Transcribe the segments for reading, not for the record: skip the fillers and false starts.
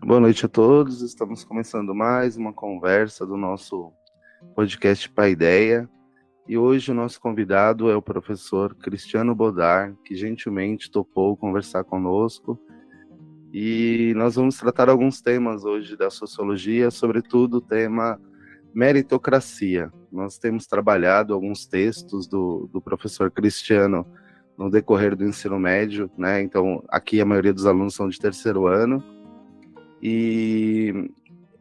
Boa noite a todos. Estamos começando mais uma conversa do nosso podcast Paideia. E hoje o nosso convidado é o professor Cristiano Bodar, que gentilmente topou conversar conosco. E nós vamos tratar alguns temas hoje da sociologia, sobretudo o tema meritocracia. Nós temos trabalhado alguns textos do professor Cristiano no decorrer do ensino médio, né? Então, aqui a maioria dos alunos são de terceiro ano. E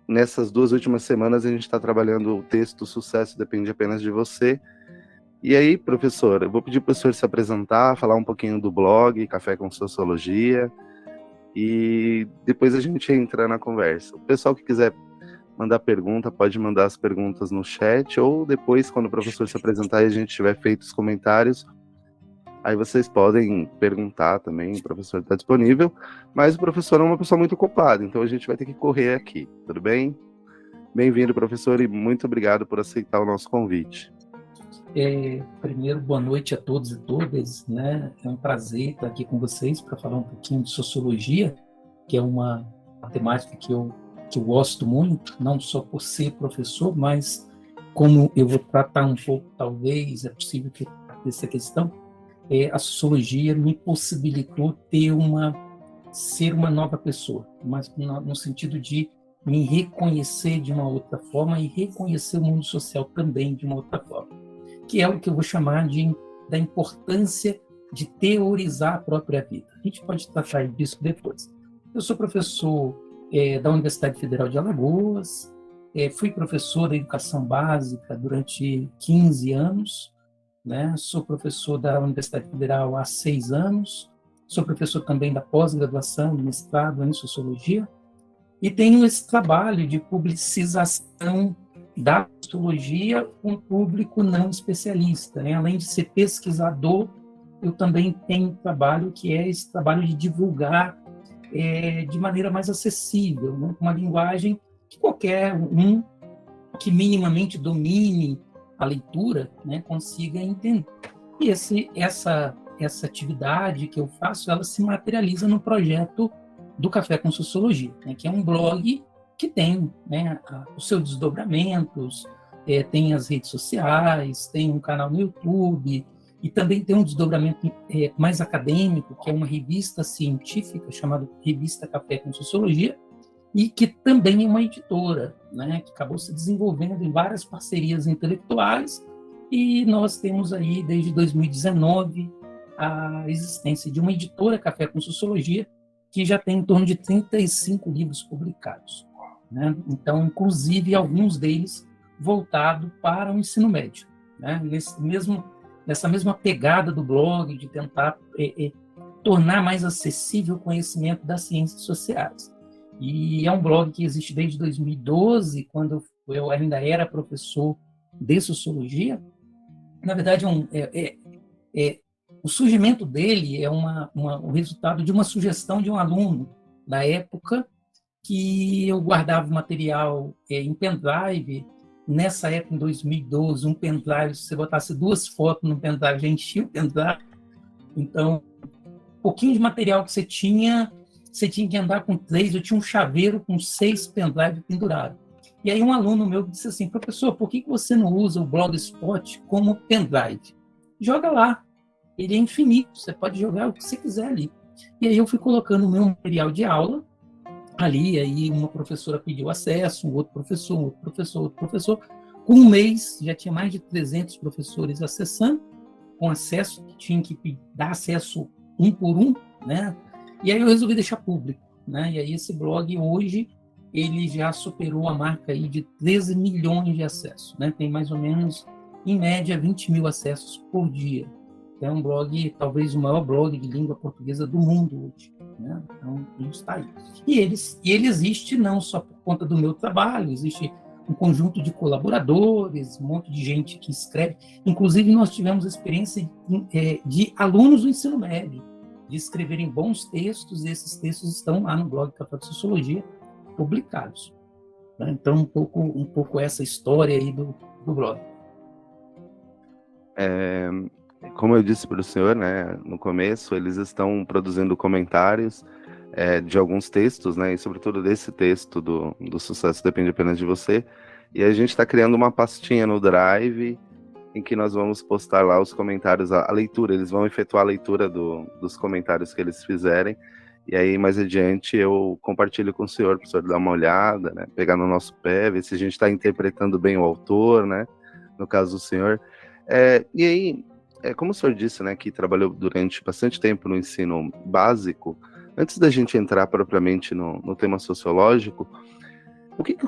nessas 2 últimas semanas a gente está trabalhando o texto "O Sucesso Depende Apenas de Você". E aí, professor, eu vou pedir para o senhor se apresentar, falar um pouquinho do blog Café com Sociologia, e depois a gente entra na conversa. O pessoal que quiser mandar pergunta, pode mandar as perguntas no chat, ou depois, quando o professor se apresentar e a gente tiver feito os comentários, aí vocês podem perguntar também, o professor está disponível, mas o professor é uma pessoa muito ocupada, então a gente vai ter que correr aqui, tudo bem? Bem-vindo, professor, e muito obrigado por aceitar o nosso convite. Primeiro, boa noite a todos e todas, né? É um prazer estar aqui com vocês para falar um pouquinho de sociologia, que é uma temática que eu gosto muito, não só por ser professor, mas como eu vou tratar um pouco, talvez, é possível que essa questão, a sociologia me possibilitou ser uma nova pessoa, mas no sentido de me reconhecer de uma outra forma e reconhecer o mundo social também de uma outra forma, que é o que eu vou chamar da importância de teorizar a própria vida. A gente pode tratar disso depois. Eu sou professor da Universidade Federal de Alagoas, fui professor da educação básica durante 15 anos, né? Sou professor da Universidade Federal há 6 anos, sou professor também da pós-graduação, mestrado em Sociologia, e tenho esse trabalho de publicização da sociologia com um público não especialista, né? Além de ser pesquisador, eu também tenho um trabalho que é esse trabalho de divulgar de maneira mais acessível, né? Com uma linguagem que qualquer um que minimamente domine a leitura, né, consiga entender. E essa atividade que eu faço, ela se materializa no projeto do Café com Sociologia, né, que é um blog que tem, né, os seus desdobramentos, tem as redes sociais, tem um canal no YouTube, e também tem um desdobramento mais acadêmico, que é uma revista científica chamada Revista Café com Sociologia, e que também é uma editora, né, que acabou se desenvolvendo em várias parcerias intelectuais, e nós temos aí, desde 2019, a existência de uma editora Café com Sociologia, que já tem em torno de 35 livros publicados, né? Então, inclusive, alguns deles voltados para o ensino médio, né? Nessa mesma pegada do blog, de tentar tornar mais acessível o conhecimento das ciências sociais. E é um blog que existe desde 2012, quando eu ainda era professor de sociologia. Na verdade, o surgimento dele é o resultado de uma sugestão de um aluno da época, que eu guardava o material em pendrive. Nessa época, em 2012, um pendrive, se você botasse 2 fotos no pendrive, já enchia o pendrive. Então, um pouquinho de material que você tinha que andar com 3, eu tinha um chaveiro com 6 pendrive pendurados. E aí um aluno meu disse assim: professor, por que você não usa o Blogspot como pendrive? Joga lá, ele é infinito, você pode jogar o que você quiser ali. E aí eu fui colocando o meu material de aula ali, aí uma professora pediu acesso, outro professor. Com um mês, já tinha mais de 300 professores acessando, com acesso, que tinha que dar acesso um por um, né? E aí eu resolvi deixar público, né? E aí esse blog hoje ele já superou a marca aí de 13 milhões de acessos, né? Tem mais ou menos, em média, 20 mil acessos por dia. É um blog, talvez o maior blog de língua portuguesa do mundo hoje, né? Então, ele está aí. E ele existe não só por conta do meu trabalho, existe um conjunto de colaboradores, um monte de gente que escreve. Inclusive, nós tivemos a experiência de alunos do ensino médio, de escreverem bons textos, e esses textos estão lá no blog Café de Sociologia, publicados. Então, um pouco essa história aí do blog. Como eu disse para o senhor, né, no começo, eles estão produzindo comentários. de alguns textos, né, e sobretudo desse texto do Sucesso Depende Apenas de Você, e a gente está criando uma pastinha no Drive em que nós vamos postar lá os comentários, a leitura, eles vão efetuar a leitura dos comentários que eles fizerem, e aí mais adiante eu compartilho com o senhor, para o senhor dar uma olhada, né, pegar no nosso pé, ver se a gente está interpretando bem o autor, né, no caso do senhor. E aí, como o senhor disse, né, que trabalhou durante bastante tempo no ensino básico, antes da gente entrar propriamente no tema sociológico,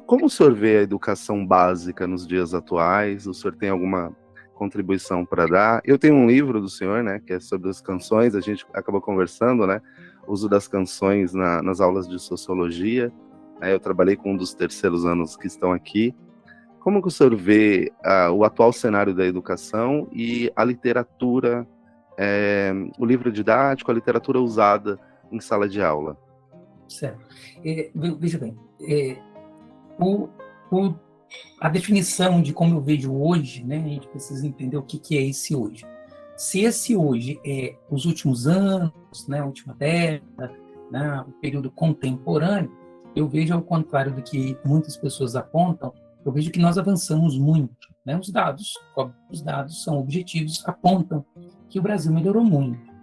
como o senhor vê a educação básica nos dias atuais? O senhor tem alguma contribuição para dar? Eu tenho um livro do senhor, né, que é sobre as canções, a gente acabou conversando, né, o uso das canções nas aulas de sociologia, né, eu trabalhei com um dos terceiros anos que estão aqui. Como que o senhor vê o atual cenário da educação e a literatura, o livro didático, a literatura usada em sala de aula? Certo. Veja bem, o, a definição de como eu vejo hoje, né, a gente precisa entender o que é esse hoje. Se esse hoje é os últimos anos, né, a última década, né, o período contemporâneo, eu vejo ao contrário do que muitas pessoas apontam, eu vejo que nós avançamos muito. Né, os dados são objetivos, apontam que o Brasil melhorou muito.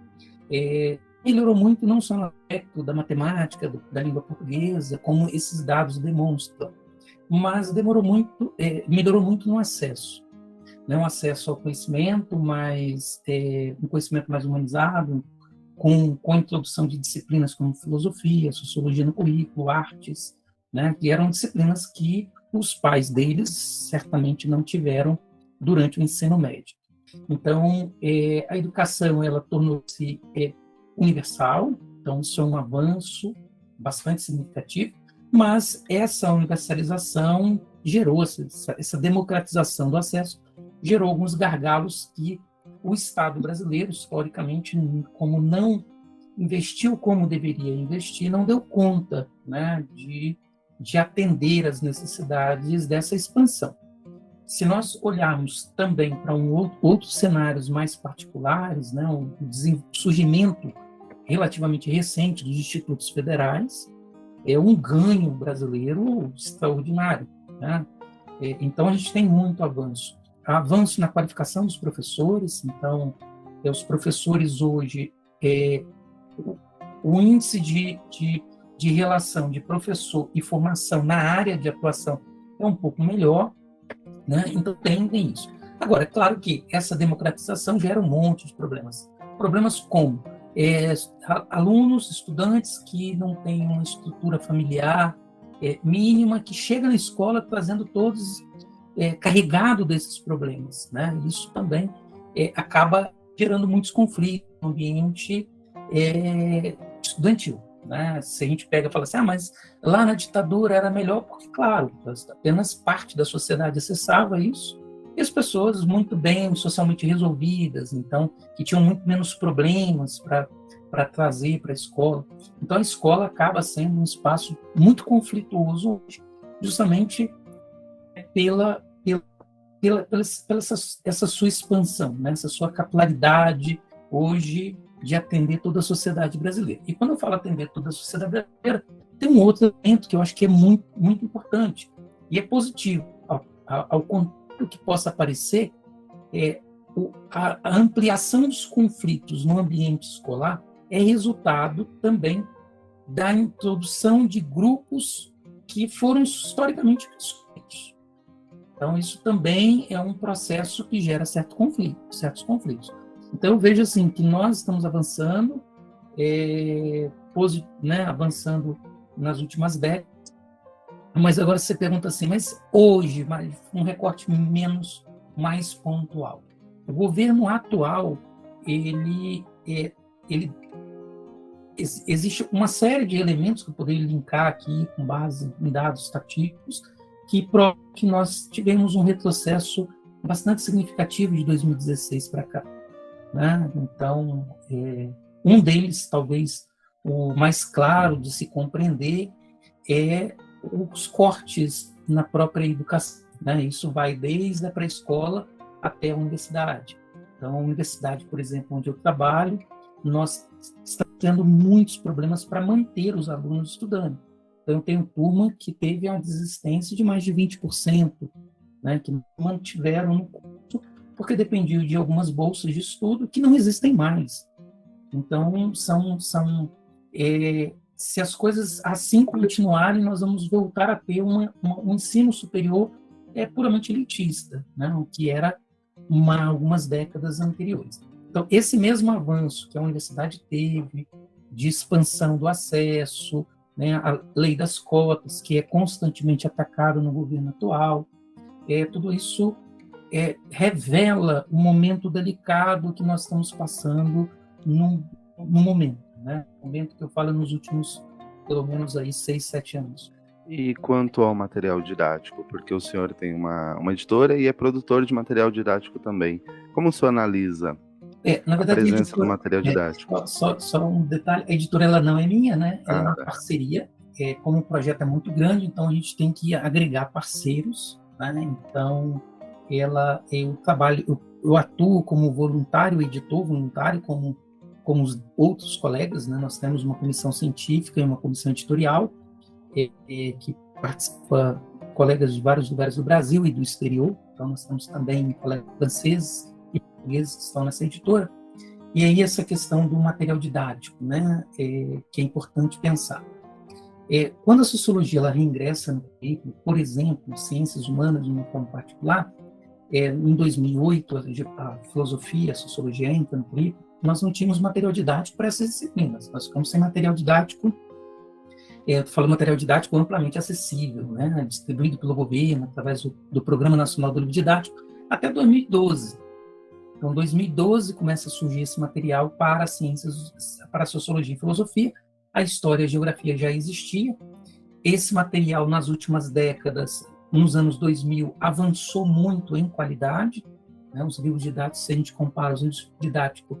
Melhorou muito não só no aspecto da matemática, da língua portuguesa, como esses dados demonstram, mas melhorou muito no acesso. Né? Um acesso ao conhecimento, um conhecimento mais humanizado, com a introdução de disciplinas como filosofia, sociologia no currículo, artes, né? Que eram disciplinas que os pais deles certamente não tiveram durante o ensino médio. Então, a educação ela tornou-se universal, então isso é um avanço bastante significativo, mas essa universalização gerou, essa democratização do acesso, gerou alguns gargalos que o Estado brasileiro, historicamente, como não investiu como deveria investir, não deu conta, né, de atender às necessidades dessa expansão. Se nós olharmos também para outros cenários mais particulares, né, o surgimento relativamente recente dos institutos federais, é um ganho brasileiro extraordinário. Né? Então, a gente tem muito avanço. Avanço na qualificação dos professores, então, os professores hoje, o índice de relação de professor e formação na área de atuação é um pouco melhor, né? Então, tem isso. Agora, é claro que essa democratização gera um monte de problemas. Problemas como alunos, estudantes que não têm uma estrutura familiar mínima, que chega na escola trazendo todos carregado desses problemas, né? Isso também acaba gerando muitos conflitos no ambiente estudantil, né? Se a gente pega e fala assim, mas lá na ditadura era melhor, porque, claro, apenas parte da sociedade acessava isso, e as pessoas muito bem socialmente resolvidas, então, que tinham muito menos problemas para trazer para a escola. Então, a escola acaba sendo um espaço muito conflituoso hoje, justamente pela essa sua expansão, né? Essa sua capilaridade hoje de atender toda a sociedade brasileira. E quando eu falo atender toda a sociedade brasileira, tem um outro elemento que eu acho que é muito, muito importante, e é positivo, ao contrário que possa aparecer, a ampliação dos conflitos no ambiente escolar é resultado também da introdução de grupos que foram historicamente excluídos. Então, isso também é um processo que gera certos conflitos. Então, eu vejo assim que nós estamos avançando, avançando nas últimas décadas, mas agora você pergunta assim, mas hoje, um recorte mais pontual. O governo atual, existe uma série de elementos que eu poderia linkar aqui com base em dados estatísticos que provam que nós tivemos um retrocesso bastante significativo de 2016 para cá. Né? Então, um deles, talvez o mais claro de se compreender, é os cortes na própria educação. Né? Isso vai desde a pré-escola até a universidade. Então, a universidade, por exemplo, onde eu trabalho, nós estamos tendo muitos problemas para manter os alunos estudando. Então, eu tenho turma que teve uma desistência de mais de 20%, né, que mantiveram no curso, porque dependiam de algumas bolsas de estudo que não existem mais. Então, se as coisas assim continuarem, nós vamos voltar a ter um ensino superior puramente elitista, né, o que era algumas décadas anteriores. Então, esse mesmo avanço que a universidade teve, de expansão do acesso, né, a lei das cotas, que é constantemente atacada no governo atual, tudo isso revela um momento delicado que nós estamos passando no momento, né? Momento que eu falo nos últimos, pelo menos aí, 6, 7 anos. E quanto ao material didático, porque o senhor tem uma editora e é produtor de material didático também. Como o senhor analisa na verdade, a presença do material didático? Só um detalhe, a editora ela não é minha, né? Ela é uma parceria, como o projeto é muito grande, então a gente tem que agregar parceiros, né? Então, eu atuo como voluntário, editor voluntário, como os outros colegas, né? Nós temos uma comissão científica e uma comissão editorial, que participa colegas de vários lugares do Brasil e do exterior. Então, nós temos também colegas franceses e portugueses que estão nessa editora. E aí, essa questão do material didático, né? Que é importante pensar. Quando a sociologia ela reingressa no currículo, por exemplo, ciências humanas de uma forma particular, em 2008, a filosofia, a sociologia entra no currículo, nós não tínhamos material didático para essas disciplinas. Nós ficamos sem material didático, eu falo material didático amplamente acessível, né, distribuído pelo governo, através do Programa Nacional do Livro Didático, até 2012. Então, em 2012, começa a surgir esse material para as ciências, para a sociologia e filosofia. A história e a geografia já existia. Esse material, nas últimas décadas, nos anos 2000, avançou muito em qualidade, né? Os livros didáticos, se a gente compara os livros didáticos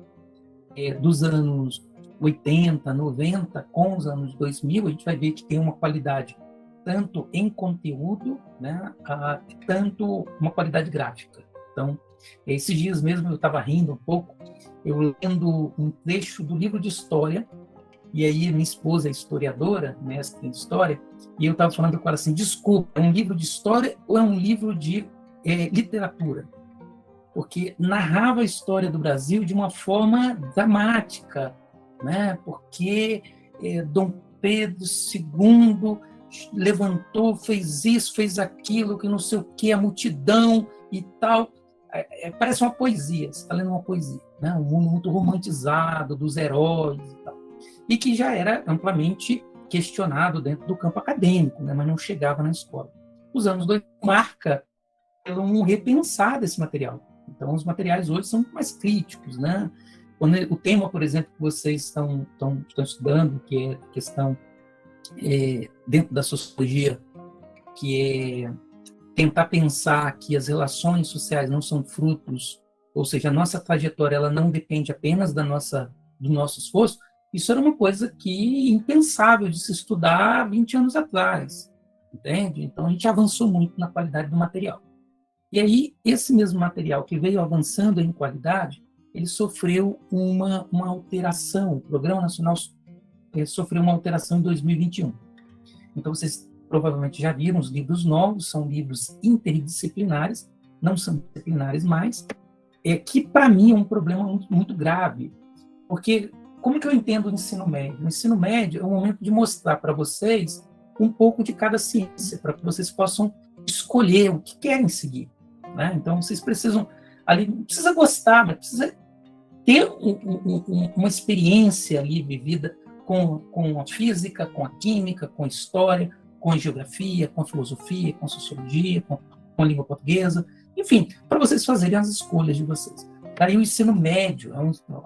dos anos 80, 90 com os anos 2000, a gente vai ver que tem uma qualidade tanto em conteúdo, né, tanto uma qualidade gráfica. Então, esses dias mesmo eu estava rindo um pouco, eu lendo um trecho do livro de história, e aí minha esposa é historiadora, mestre em história, e eu estava falando com ela assim, desculpa, é um livro de história ou é um livro de literatura? Porque narrava a história do Brasil de uma forma dramática, né? Porque Dom Pedro II levantou, fez isso, fez aquilo, que não sei o que, a multidão e tal. Parece uma poesia, você está lendo uma poesia, né? Um mundo muito romantizado, dos heróis e tal. E que já era amplamente questionado dentro do campo acadêmico, né? Mas não chegava na escola. Os anos 2000 marca um repensar desse material. Então, os materiais hoje são mais críticos, né? O tema, por exemplo, que vocês estão estudando, que é a questão dentro da sociologia, que é tentar pensar que as relações sociais não são frutos, ou seja, a nossa trajetória ela não depende apenas do nosso esforço, isso era uma coisa que impensável de se estudar 20 anos atrás, entende? Então, a gente avançou muito na qualidade do material. E aí, esse mesmo material que veio avançando em qualidade, ele sofreu uma alteração, o Programa Nacional sofreu uma alteração em 2021. Então, vocês provavelmente já viram os livros novos, são livros interdisciplinares, não são disciplinares mais, que para mim é um problema muito, muito grave, porque como que eu entendo o ensino médio? O ensino médio é um momento de mostrar para vocês um pouco de cada ciência, para que vocês possam escolher o que querem seguir, né? Então, vocês precisam, ali, não precisa gostar, mas precisa ter uma experiência ali vivida com a física, com a química, com a história, com a geografia, com a filosofia, com a sociologia, com a língua portuguesa, enfim, para vocês fazerem as escolhas de vocês. Daí o ensino médio,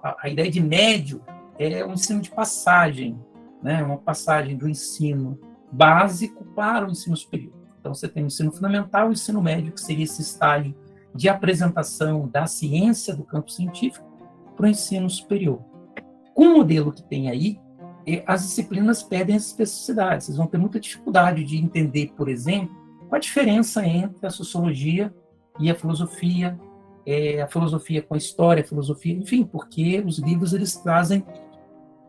a ideia de médio é um ensino de passagem, né? Uma passagem do ensino básico para o ensino superior. Então, você tem o ensino fundamental e o ensino médio, que seria esse estágio de apresentação da ciência do campo científico para o ensino superior. Com o modelo que tem aí, as disciplinas perdem as especificidades. Vocês vão ter muita dificuldade de entender, por exemplo, qual a diferença entre a sociologia e a filosofia com a história, a filosofia, enfim, porque os livros eles trazem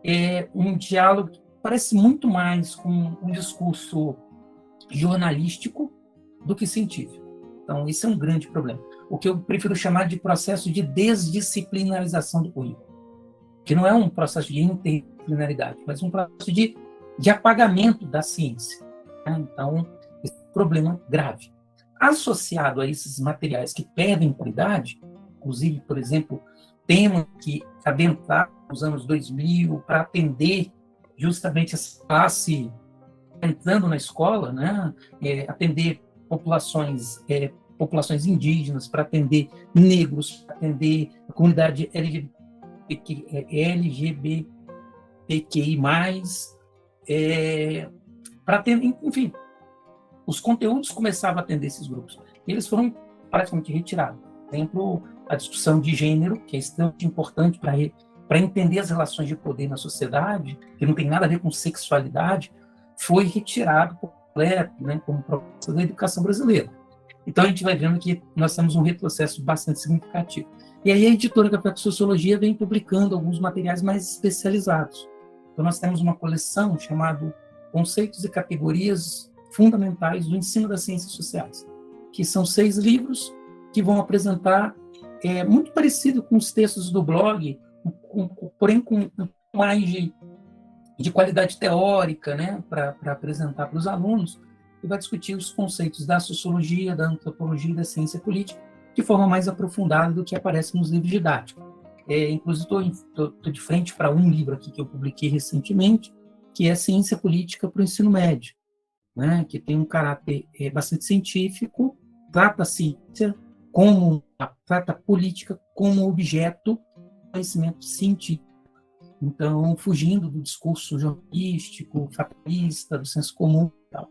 é um diálogo que parece muito mais com um discurso jornalístico do que científico. Então, isso é um grande problema. O que eu prefiro chamar de processo de desdisciplinarização do currículo, que não é um processo de interdisciplinaridade, mas um processo de apagamento da ciência. Né? Então, esse é um problema grave. Associado a esses materiais que perdem qualidade, inclusive, por exemplo, temas que adentraram nos anos 2000 para atender justamente essa classe entrando na escola, né? Atender populações indígenas, para atender negros, para atender a comunidade LGBTQI+, para atender, enfim, os conteúdos começavam a atender esses grupos. Eles foram praticamente retirados. Por exemplo, a discussão de gênero, que é extremamente importante para entender as relações de poder na sociedade, que não tem nada a ver com sexualidade, foi retirado por completo, né, como proposta da educação brasileira. Então, a gente vai vendo que nós temos um retrocesso bastante significativo. E aí a editora Café com Sociologia vem publicando alguns materiais mais especializados. Então, nós temos uma coleção chamada Conceitos e Categorias Fundamentais do Ensino das Ciências Sociais, que são 6 livros que vão apresentar, muito parecido com os textos do blog, porém com mais de qualidade teórica, né, para apresentar para os alunos, e vai discutir os conceitos da sociologia, da antropologia e da ciência política de forma mais aprofundada do que aparece nos livros didáticos. Inclusive, estou de frente para um livro aqui que eu publiquei recentemente, que é Ciência Política para o Ensino Médio, né, que tem um caráter bastante científico, trata a ciência trata a política como objeto do conhecimento científico. Então, fugindo do discurso jornalístico, fatalista, do senso comum e tal.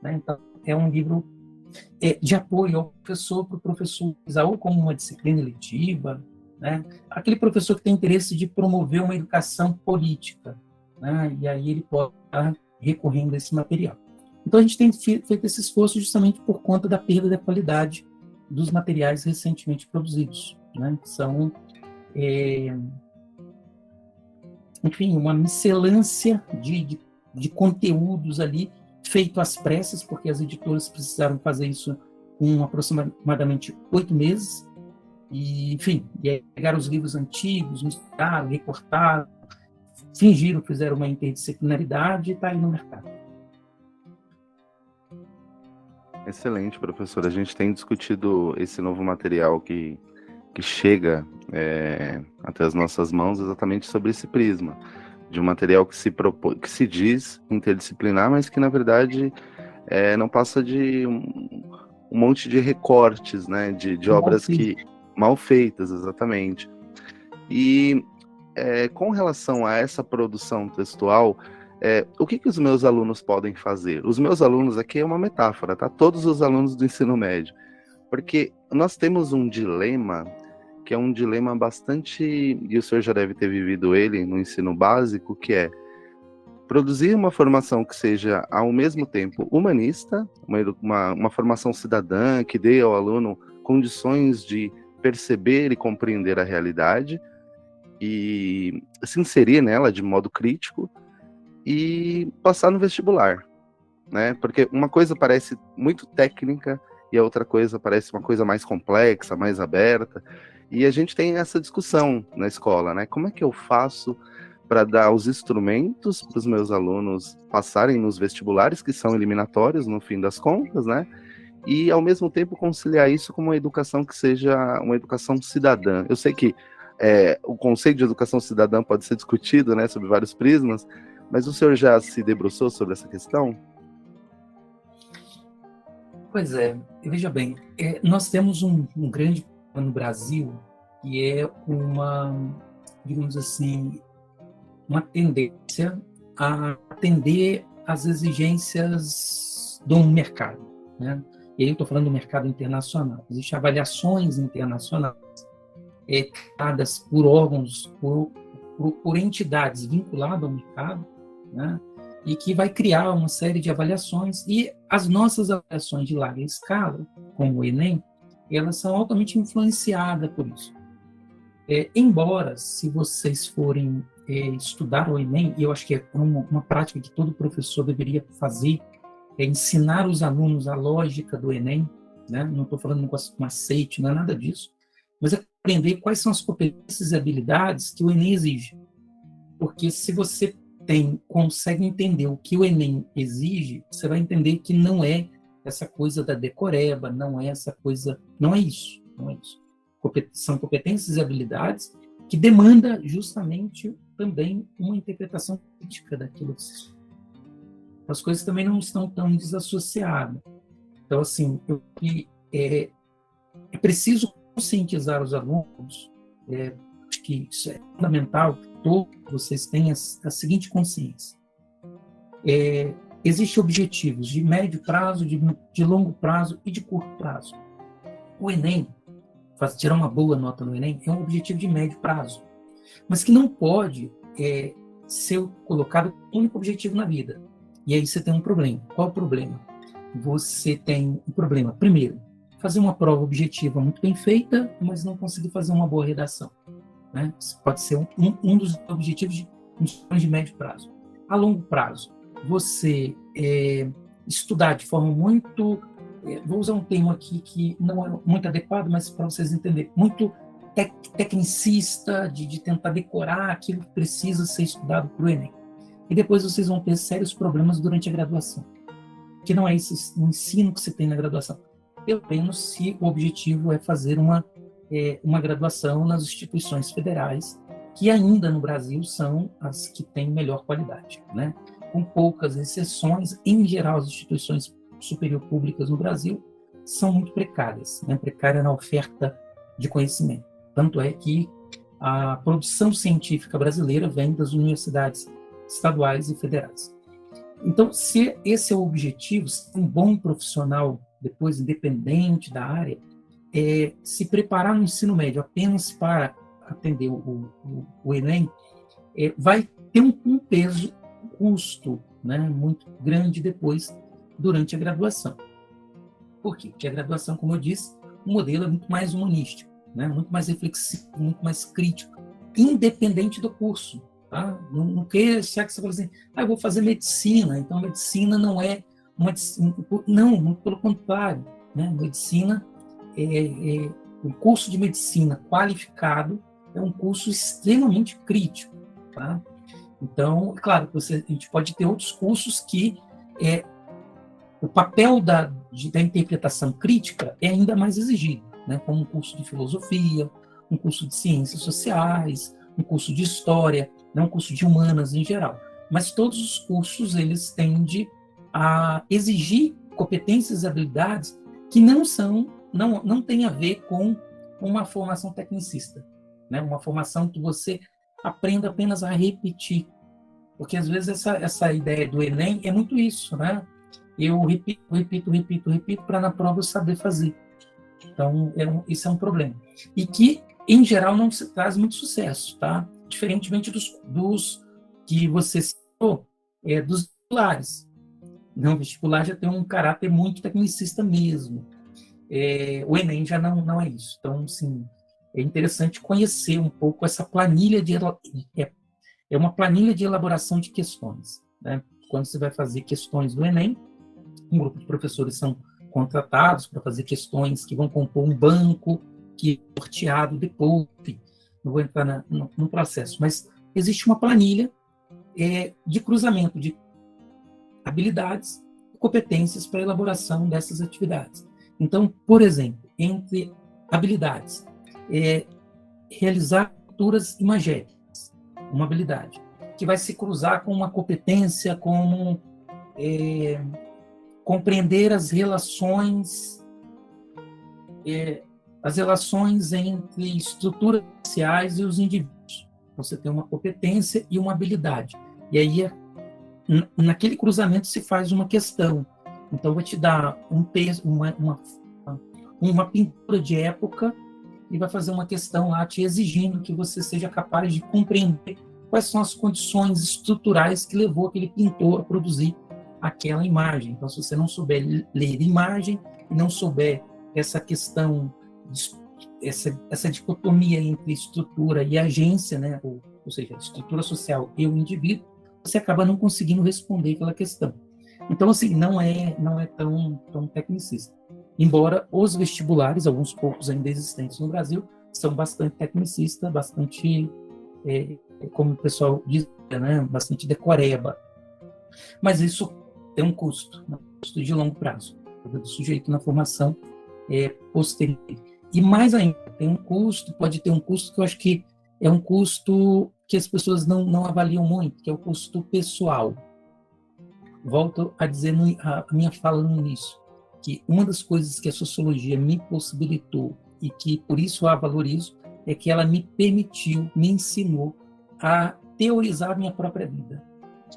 Né? Então, é um livro de apoio ao professor, para o professor usar ou como uma disciplina eletiva, né? Aquele professor que tem interesse de promover uma educação política, né? E aí ele pode estar recorrendo a esse material. Então, a gente tem feito esse esforço justamente por conta da perda da qualidade dos materiais recentemente produzidos, né? Que são, enfim, uma miscelância de conteúdos ali, feito às pressas, porque as editoras precisaram fazer isso com aproximadamente 8 meses, e, enfim, e aí pegaram os livros antigos, misturaram, recortaram, fingiram, fizeram uma interdisciplinaridade e está aí no mercado. Excelente, professor. A gente tem discutido esse novo material que chega até as nossas mãos exatamente sobre esse prisma, de um material que se diz interdisciplinar, mas que, na verdade, não passa de um monte de recortes, né, de obras que mal feitas, exatamente. E com relação a essa produção textual, o que os meus alunos podem fazer? Os meus alunos aqui é uma metáfora, tá? Todos os alunos do ensino médio. Porque nós temos um dilema, que é um dilema bastante, e o senhor já deve ter vivido ele no ensino básico, que é produzir uma formação que seja, ao mesmo tempo, humanista, uma formação cidadã, que dê ao aluno condições de perceber e compreender a realidade, e se inserir nela de modo crítico, e passar no vestibular, né? Porque uma coisa parece muito técnica e a outra coisa parece uma coisa mais complexa, mais aberta, e a gente tem essa discussão na escola, né? Como é que eu faço para dar os instrumentos para os meus alunos passarem nos vestibulares, que são eliminatórios no fim das contas, né? E ao mesmo tempo conciliar isso com uma educação que seja uma educação cidadã. Eu sei que o conceito de educação cidadã pode ser discutido, né, sobre vários prismas, mas o senhor já se debruçou sobre essa questão? Pois é, veja bem, nós temos um grande problema no Brasil, que é digamos assim, uma tendência a atender às exigências do mercado, né? E aí eu estou falando do mercado internacional. Existem avaliações internacionais dadas por órgãos, por entidades vinculadas ao mercado, né? E que vai criar uma série de avaliações, e as nossas avaliações de larga escala, como o Enem, elas são altamente influenciadas por isso. Embora, se vocês forem estudar o Enem, e eu acho que é uma prática que todo professor deveria fazer, é ensinar os alunos a lógica do Enem, né? Não estou falando de um macete, não é nada disso, mas é aprender quais são as competências e habilidades que o Enem exige. Porque se você consegue entender o que o Enem exige, você vai entender que não é essa coisa da decoreba, não é essa coisa, não é isso, não é isso. São competências e habilidades que demanda justamente também uma interpretação crítica daquilo que se estuda. As coisas também não estão tão desassociadas. Então, assim, é preciso conscientizar os alunos, acho que isso é fundamental, que todos vocês tenham a seguinte consciência. Existem objetivos de médio prazo, de longo prazo e de curto prazo. O Enem, tirar uma boa nota no Enem, é um objetivo de médio prazo, mas que não pode ser colocado como único objetivo na vida. E aí você tem um problema. Qual o problema? Você tem um problema, primeiro, fazer uma prova objetiva muito bem feita, mas não conseguir fazer uma boa redação, né? Isso pode ser um dos objetivos de médio prazo. A longo prazo, você estudar de forma muito... vou usar um termo aqui que não é muito adequado, mas para vocês entenderem, muito tecnicista, de tentar decorar aquilo que precisa ser estudado para o Enem. E depois vocês vão ter sérios problemas durante a graduação, que não é esse ensino que você tem na graduação. Pelo menos se o objetivo é fazer uma graduação nas instituições federais, que ainda no Brasil são as que têm melhor qualidade, né? Com poucas exceções, em geral as instituições superior públicas no Brasil são muito precárias, né? Precária na oferta de conhecimento. Tanto é que a produção científica brasileira vem das universidades estaduais e federais. Então, se esse é o objetivo, se um bom profissional, depois independente da área, se preparar no ensino médio apenas para atender o Enem, vai ter um peso, um custo, né, muito grande depois, durante a graduação. Por quê? Porque a graduação, como eu disse, o modelo é muito mais humanístico, né, muito mais reflexivo, muito mais crítico, independente do curso. Tá? Não quer achar que você fala assim, eu vou fazer medicina, então medicina não é uma... Não, muito pelo contrário. Né? Medicina, o curso de medicina qualificado é um curso extremamente crítico. Tá? Então, é claro, a gente pode ter outros cursos que o papel da interpretação crítica é ainda mais exigido, né? Como um curso de filosofia, um curso de ciências sociais, um curso de história, não um curso de humanas em geral. Mas todos os cursos, eles tendem a exigir competências e habilidades que não tem a ver com uma formação tecnicista, né? Uma formação que você aprenda apenas a repetir. Porque, às vezes, essa ideia do Enem é muito isso, né? Eu repito, para na prova eu saber fazer. Então, isso é um problema. E que, em geral, não se traz muito sucesso, tá? Diferentemente dos que você citou, dos vestibulares. Não, o vestibular já tem um caráter muito tecnicista mesmo. O Enem já não é isso. Então, assim, é interessante conhecer um pouco essa planilha é uma planilha de elaboração de questões, né? Quando você vai fazer questões do Enem, um grupo de professores são contratados para fazer questões que vão compor um banco que é sorteado depois, enfim, não vou entrar no processo, mas existe uma planilha de cruzamento de habilidades e competências para a elaboração dessas atividades. Então, por exemplo, entre habilidades, realizar leituras imagéticas, uma habilidade, que vai se cruzar com uma competência como compreender as relações entre estruturas sociais e os indivíduos. Você tem uma competência e uma habilidade. E aí, naquele cruzamento, se faz uma questão. Então, vai te dar uma pintura de época e vai fazer uma questão lá te exigindo que você seja capaz de compreender quais são as condições estruturais que levou aquele pintor a produzir aquela imagem. Então, se você não souber ler imagem e não souber essa questão, essa dicotomia entre estrutura e agência, né, ou seja, a estrutura social e o indivíduo, você acaba não conseguindo responder aquela questão. Então, assim, não é tão tecnicista. Embora os vestibulares, alguns poucos ainda existentes no Brasil, são bastante tecnicistas, bastante, como o pessoal diz, né, bastante decoreba. Mas isso tem um custo, um custo de longo prazo, do sujeito na formação posterior. E mais ainda, pode ter um custo que eu acho que é um custo que as pessoas não avaliam muito, que é o custo pessoal. Volto a dizer a minha fala no início, que uma das coisas que a sociologia me possibilitou e que por isso a valorizo é que ela me permitiu, me ensinou a teorizar a minha própria vida.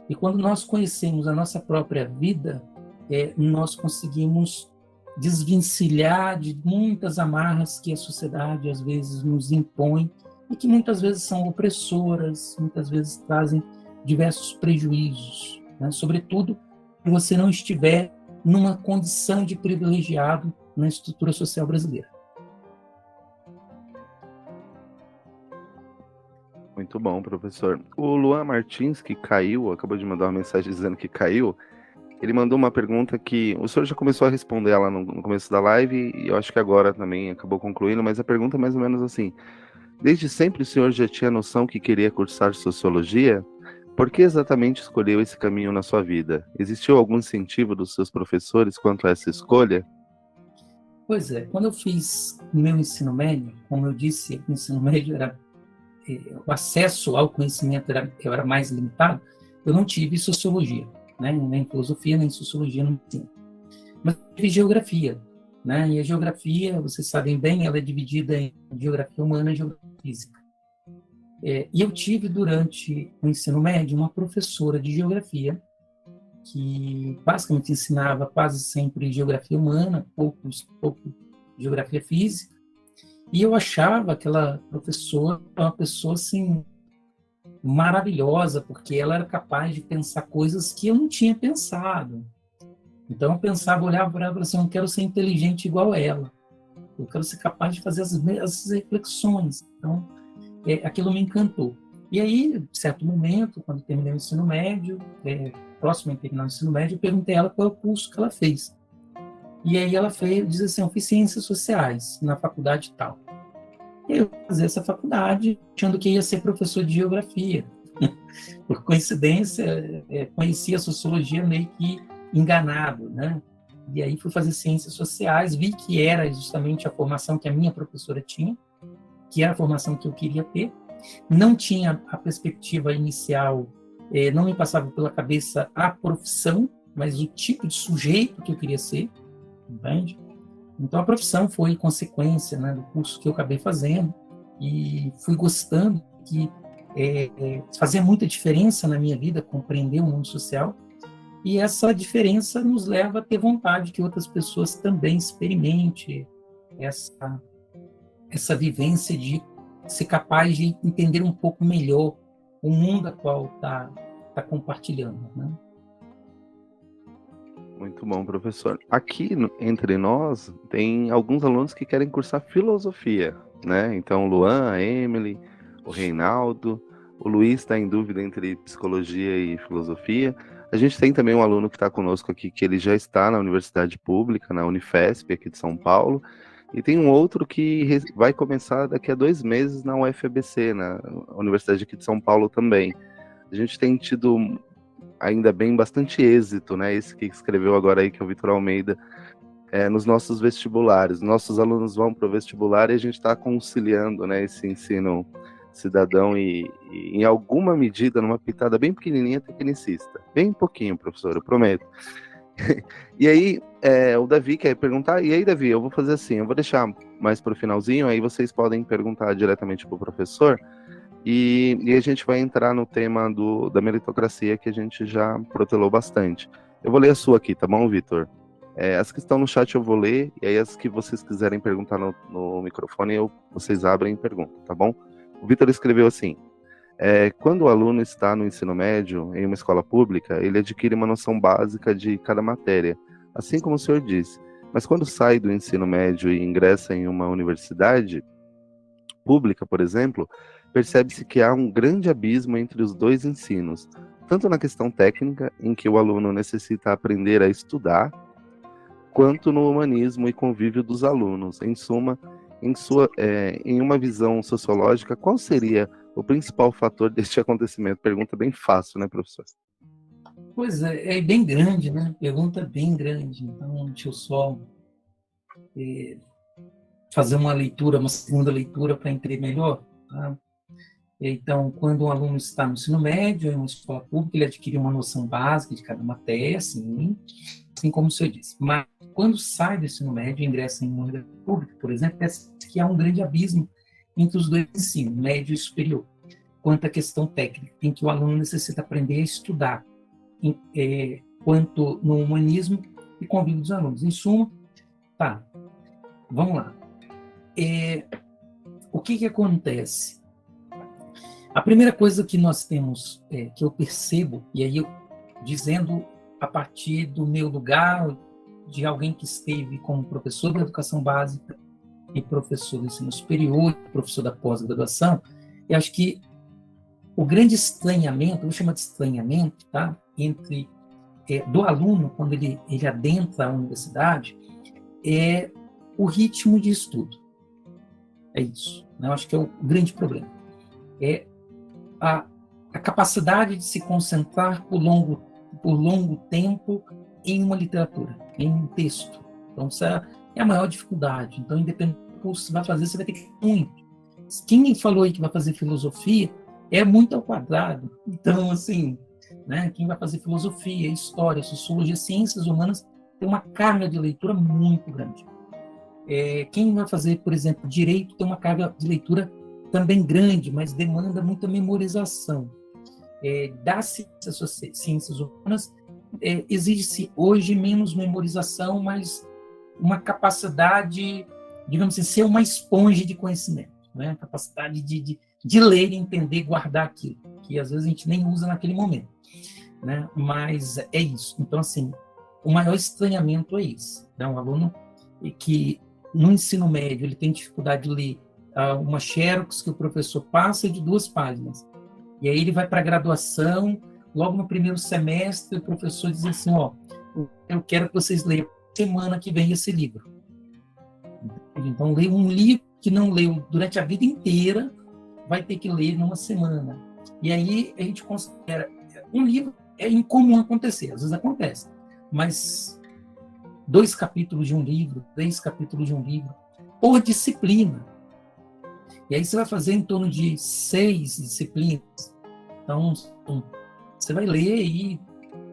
E quando nós conhecemos a nossa própria vida, nós conseguimos desvencilhar de muitas amarras que a sociedade às vezes nos impõe e que muitas vezes são opressoras, muitas vezes trazem diversos prejuízos, né? Sobretudo se você não estiver numa condição de privilegiado na estrutura social brasileira. Muito bom, professor. O Luan Martins, que caiu, acabou de mandar uma mensagem dizendo que caiu. Ele mandou uma pergunta que o senhor já começou a responder ela no começo da live e eu acho que agora também acabou concluindo, mas a pergunta é mais ou menos assim: desde sempre o senhor já tinha noção que queria cursar sociologia? Por que exatamente escolheu esse caminho na sua vida? Existiu algum incentivo dos seus professores quanto a essa escolha? Pois é, quando eu fiz meu ensino médio, como eu disse, o ensino médio era o acesso ao conhecimento era mais limitado, eu não tive sociologia, né? Nem filosofia, nem sociologia no ensino. Mas eu tive geografia, né? E a geografia, vocês sabem bem, ela é dividida em geografia humana e geografia física. E eu tive, durante o ensino médio, uma professora de geografia que basicamente ensinava quase sempre geografia humana, pouco geografia física, e eu achava aquela professora uma pessoa assim maravilhosa, porque ela era capaz de pensar coisas que eu não tinha pensado. Então eu pensava, olhava para ela e falava assim: eu não quero ser inteligente igual ela, eu quero ser capaz de fazer essas reflexões. Então aquilo me encantou. E aí, em certo momento, quando terminei o ensino médio, próximo a terminar o ensino médio, eu perguntei a ela qual é o curso que ela fez. E aí ela diz assim: eu fiz Ciências Sociais na faculdade tal. E eu fazia essa faculdade achando que ia ser professor de geografia. Por coincidência, conheci a sociologia meio que enganado, né? E aí fui fazer Ciências Sociais, vi que era justamente a formação que a minha professora tinha, que era a formação que eu queria ter. Não tinha a perspectiva inicial, não me passava pela cabeça a profissão, mas o tipo de sujeito que eu queria ser, entende? Então a profissão foi consequência, né, do curso que eu acabei fazendo e fui gostando, que fazia muita diferença na minha vida compreender o mundo social, e essa diferença nos leva a ter vontade que outras pessoas também experimentem essa vivência de ser capaz de entender um pouco melhor o mundo a qual está compartilhando, né? Muito bom, professor. Aqui entre nós tem alguns alunos que querem cursar filosofia, né? Então, o Luan, a Emily, o Reinaldo, o Luiz está em dúvida entre psicologia e filosofia. A gente tem também um aluno que está conosco aqui, que ele já está na universidade pública, na Unifesp, aqui de São Paulo, e tem um outro que vai começar daqui a 2 meses na UFABC, na Universidade aqui de São Paulo também. A gente tem tido, ainda bem, bastante êxito, né? Esse que escreveu agora aí, que é o Vitor Almeida, nos nossos vestibulares. Nossos alunos vão para o vestibular e a gente está conciliando, né, esse ensino cidadão e, em alguma medida, numa pitada bem pequenininha, tecnicista. Bem pouquinho, professor, eu prometo. E aí, o Davi quer perguntar, e aí, Davi, eu vou fazer assim, eu vou deixar mais para o finalzinho, aí vocês podem perguntar diretamente para o professor, e a gente vai entrar no tema da meritocracia, que a gente já protelou bastante. Eu vou ler a sua aqui, tá bom, Vitor? As que estão no chat eu vou ler, e aí as que vocês quiserem perguntar no microfone, vocês abrem e perguntam, tá bom? O Vitor escreveu assim: quando o aluno está no ensino médio, em uma escola pública, ele adquire uma noção básica de cada matéria, assim como o senhor disse. Mas quando sai do ensino médio e ingressa em uma universidade pública, por exemplo, percebe-se que há um grande abismo entre os dois ensinos, tanto na questão técnica, em que o aluno necessita aprender a estudar, quanto no humanismo e convívio dos alunos. Em suma, em uma visão sociológica, qual seria o principal fator deste acontecimento? Pergunta bem fácil, né, professor? Pois é bem grande, né? Pergunta bem grande. Então, deixa eu só fazer uma leitura, uma segunda leitura para entender melhor. Tá? Então, quando um aluno está no ensino médio, em uma escola pública, ele adquire uma noção básica de cada matéria, assim como o senhor disse. Mas, quando sai do ensino médio e ingressa em uma universidade pública, por exemplo, parece que há um grande abismo entre os dois ensinos, médio e superior, quanto à questão técnica, em que o aluno necessita aprender a estudar, quanto no humanismo e convívio dos alunos. Em suma, tá, vamos lá. O que acontece? A primeira coisa que nós temos, que eu percebo, e aí eu dizendo a partir do meu lugar, de alguém que esteve como professor da educação básica e professor do ensino superior, professor da pós-graduação, eu acho que o grande estranhamento, vou chamar de estranhamento, tá? Entre do aluno, quando ele adentra a universidade, é o ritmo de estudo. É isso. Né? Eu acho que é o grande problema. É a capacidade de se concentrar por longo tempo em uma literatura, em um texto. Então, essa é a maior dificuldade. Então, independente do curso que você vai fazer, você vai ter que muito. Quem falou aí que vai fazer filosofia é muito ao quadrado. Então, assim, né, quem vai fazer filosofia, história, sociologia, ciências humanas, tem uma carga de leitura muito grande. Quem vai fazer, por exemplo, direito, tem uma carga de leitura também grande, mas demanda muita memorização. Das ciências humanas, exige-se hoje menos memorização, mas uma capacidade, digamos assim, ser uma esponja de conhecimento, né? Capacidade de ler, entender, guardar aquilo, que às vezes a gente nem usa naquele momento, né? Mas é isso. Então, assim, o maior estranhamento é isso. Né? Um aluno que, no ensino médio, ele tem dificuldade de ler uma xerox que o professor passa de 2 páginas. E aí ele vai para a graduação, logo no primeiro semestre, o professor diz assim, eu quero que vocês leiam semana que vem esse livro. Então, leia um livro que não leu durante a vida inteira, vai ter que ler numa semana. E aí a gente considera, um livro é incomum acontecer, às vezes acontece, mas 2 capítulos de um livro, 3 capítulos de um livro, por disciplina. E aí você vai fazer em torno de 6 disciplinas. Então, você vai ler aí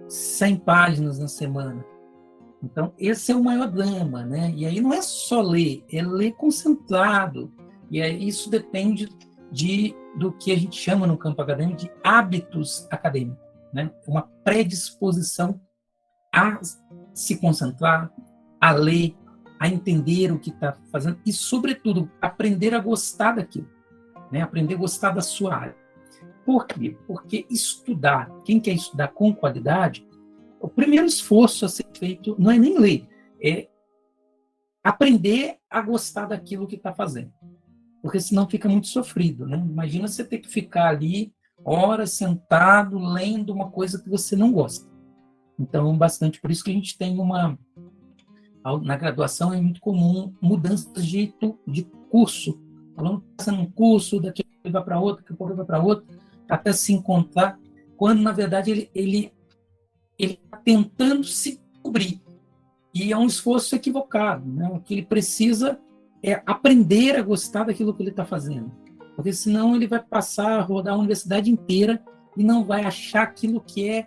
100 páginas na semana. Então, esse é o maior drama, né? E aí não é só ler, é ler concentrado. E aí isso depende do que a gente chama no campo acadêmico de hábitos acadêmicos, né? Uma predisposição a se concentrar, a ler, a entender o que está fazendo e, sobretudo, aprender a gostar daquilo, né? Aprender a gostar da sua área. Por quê? Porque estudar, quem quer estudar com qualidade, o primeiro esforço a ser feito não é nem ler, é aprender a gostar daquilo que está fazendo. Porque senão fica muito sofrido, né? Imagina você ter que ficar ali horas sentado lendo uma coisa que você não gosta. Então, bastante. Por isso que a gente tem na graduação é muito comum mudanças de curso. O aluno passa num curso, daqui a pouco ele vai para outro, daqui a pouco ele vai para outro, até se encontrar, quando, na verdade, ele está tentando se cobrir. E é um esforço equivocado, né? O que ele precisa é aprender a gostar daquilo que ele está fazendo. Porque senão ele vai passar a rodar a universidade inteira e não vai achar aquilo que é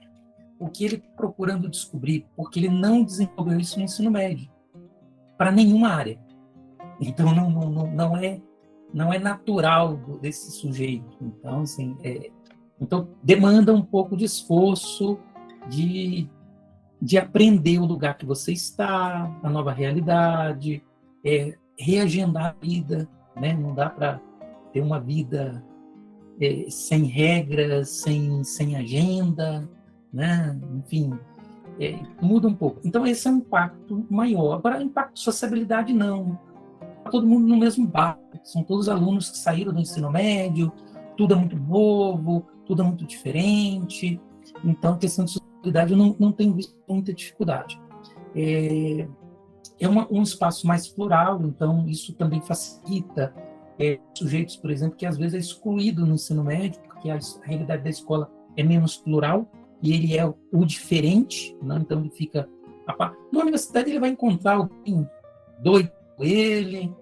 o que ele está procurando descobrir, porque ele não desenvolveu isso no ensino médio, para nenhuma área. Então, não é natural desse sujeito. Então, assim, então demanda um pouco de esforço, de aprender o lugar que você está, a nova realidade, reagendar a vida, né? Não dá para ter uma vida sem regras, sem agenda, né? Enfim, muda um pouco. Então, esse é um impacto maior. Agora, impacto de sociabilidade, não. Está todo mundo no mesmo barco. São todos alunos que saíram do ensino médio, tudo é muito novo, tudo é muito diferente. Então, a questão de sociabilidade eu não tenho visto muita dificuldade. É um espaço mais plural, então isso também facilita sujeitos, por exemplo, que às vezes é excluído no ensino médio, porque a realidade da escola é menos plural, e ele é o diferente, né? Então ele fica... Na universidade ele vai encontrar alguém doido com ele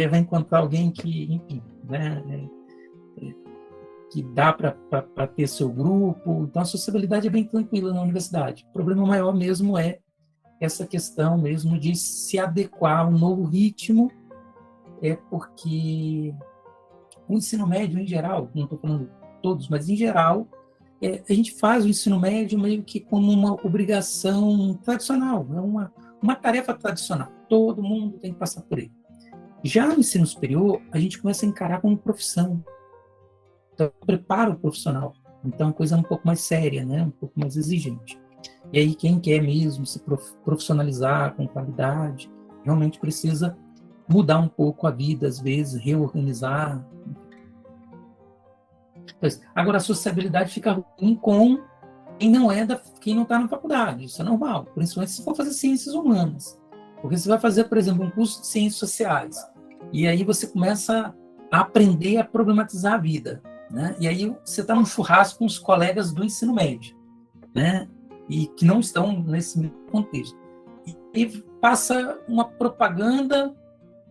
vai encontrar alguém que, enfim, né, que dá para ter seu grupo. Então a sociabilidade é bem tranquila na universidade. O problema maior mesmo é essa questão mesmo de se adequar a um novo ritmo, porque o ensino médio em geral, não estou falando todos, mas em geral, a gente faz o ensino médio meio que como uma obrigação tradicional, é uma tarefa tradicional. Todo mundo tem que passar por ele. Já no ensino superior, a gente começa a encarar como profissão. Então, prepara o profissional. Então, a coisa é um pouco mais séria, né? Um pouco mais exigente. E aí, quem quer mesmo se profissionalizar com qualidade, realmente precisa mudar um pouco a vida, às vezes, reorganizar. Agora, a sociabilidade fica ruim com quem não está na faculdade. Isso é normal, principalmente se for fazer ciências humanas. Porque você vai fazer, por exemplo, um curso de ciências sociais, e aí você começa a aprender a problematizar a vida, né? E aí você está num churrasco com os colegas do ensino médio, né? E que não estão nesse mesmo contexto. E passa uma propaganda,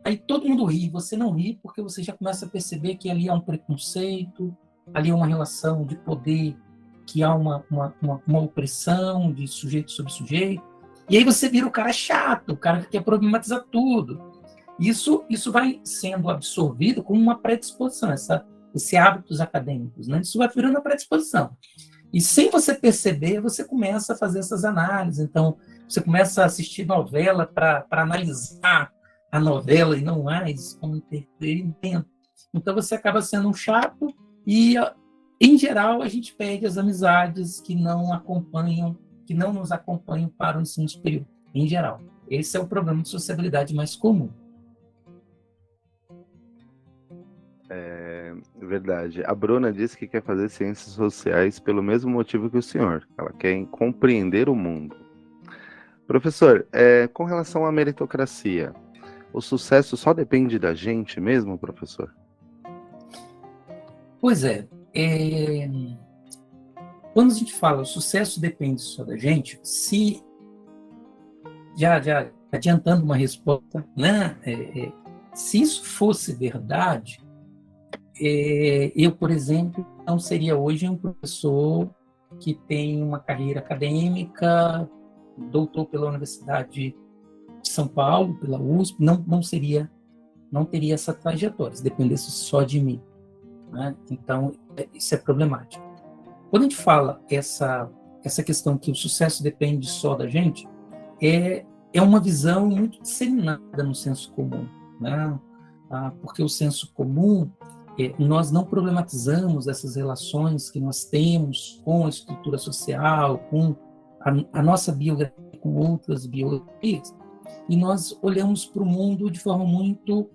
aí todo mundo ri, você não ri, porque você já começa a perceber que ali há um preconceito, ali há uma relação de poder, que há uma opressão de sujeito sobre sujeito, e aí você vira o cara chato, o cara que quer problematizar tudo. Isso vai sendo absorvido como uma predisposição, esse hábitos acadêmicos, né? Isso vai virando uma predisposição. E sem você perceber, você começa a fazer essas análises. Então, você começa a assistir novela para analisar a novela e não mais como entretenimento. Então, você acaba sendo um chato e, em geral, a gente perde as amizades que não nos acompanham para o ensino superior, em geral. Esse é o problema de sociabilidade mais comum. É verdade. A Bruna disse que quer fazer ciências sociais pelo mesmo motivo que o senhor. Ela quer compreender o mundo. Professor, com relação à meritocracia, o sucesso só depende da gente mesmo, professor? Pois é. Quando a gente fala o sucesso depende só da gente, se já adiantando uma resposta, né? Se isso fosse verdade, eu, por exemplo, não seria hoje um professor que tem uma carreira acadêmica, doutor pela Universidade de São Paulo, pela USP, não teria essa trajetória, se dependesse só de mim, né? Então, isso é problemático. Quando a gente fala essa questão que o sucesso depende só da gente, é uma visão muito disseminada no senso comum, né? Porque o senso comum, nós não problematizamos essas relações que nós temos com a estrutura social, com a nossa biografia, com outras biografias, e nós olhamos para o mundo de forma muito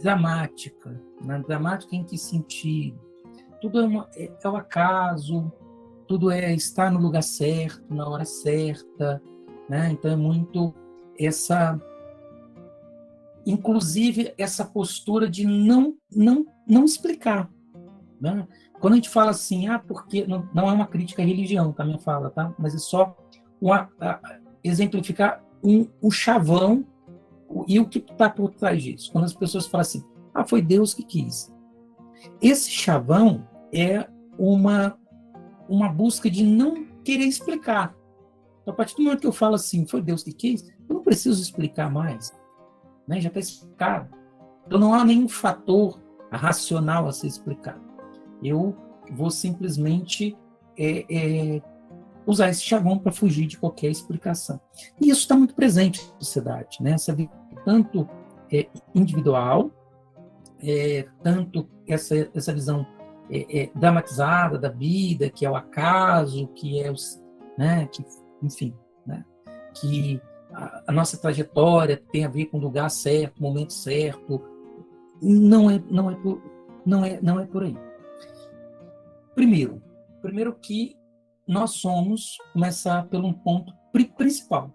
dramática. Né? Dramática em que sentido? Tudo é o acaso, tudo estar no lugar certo, na hora certa, né? Então é muito inclusive essa postura de não explicar, né? Quando a gente fala assim, porque não é uma crítica à religião, tá, minha fala, tá? Mas é só exemplificar um chavão e o que está por trás disso. Quando as pessoas falam assim, foi Deus que quis. Esse chavão é uma busca de não querer explicar. Então, a partir do momento que eu falo assim, foi Deus que quis, eu não preciso explicar mais, né? Já está explicado. Então, não há nenhum fator racional a ser explicado. Eu vou simplesmente usar esse chavão para fugir de qualquer explicação. E isso está muito presente na sociedade, né? Essa vida tanto individual, tanto essa visão dramatizada da vida, que é o acaso, que é né? Que, enfim, né? Que a nossa trajetória tem a ver com o lugar certo, o momento certo. Não é por aí. Primeiro que nós somos, começar pelo um ponto principal,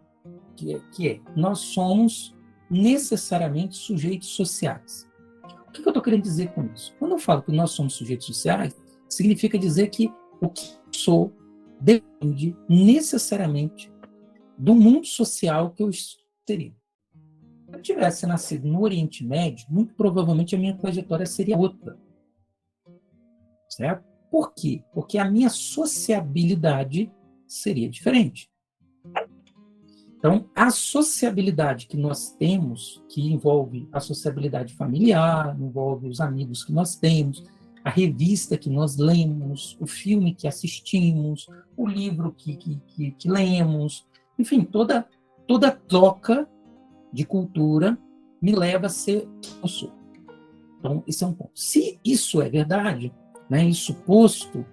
nós somos necessariamente sujeitos sociais. O que eu estou querendo dizer com isso? Quando eu falo que nós somos sujeitos sociais, significa dizer que o que eu sou depende necessariamente do mundo social que eu teria. Se eu tivesse nascido no Oriente Médio, muito provavelmente a minha trajetória seria outra. Certo? Por quê? Porque a minha sociabilidade seria diferente. Então, a sociabilidade que nós temos, que envolve a sociabilidade familiar, envolve os amigos que nós temos, a revista que nós lemos, o filme que assistimos, o livro que lemos, enfim, toda troca de cultura me leva a ser quem eu sou. Então, esse é um ponto. Se isso é verdade, né, isso posto,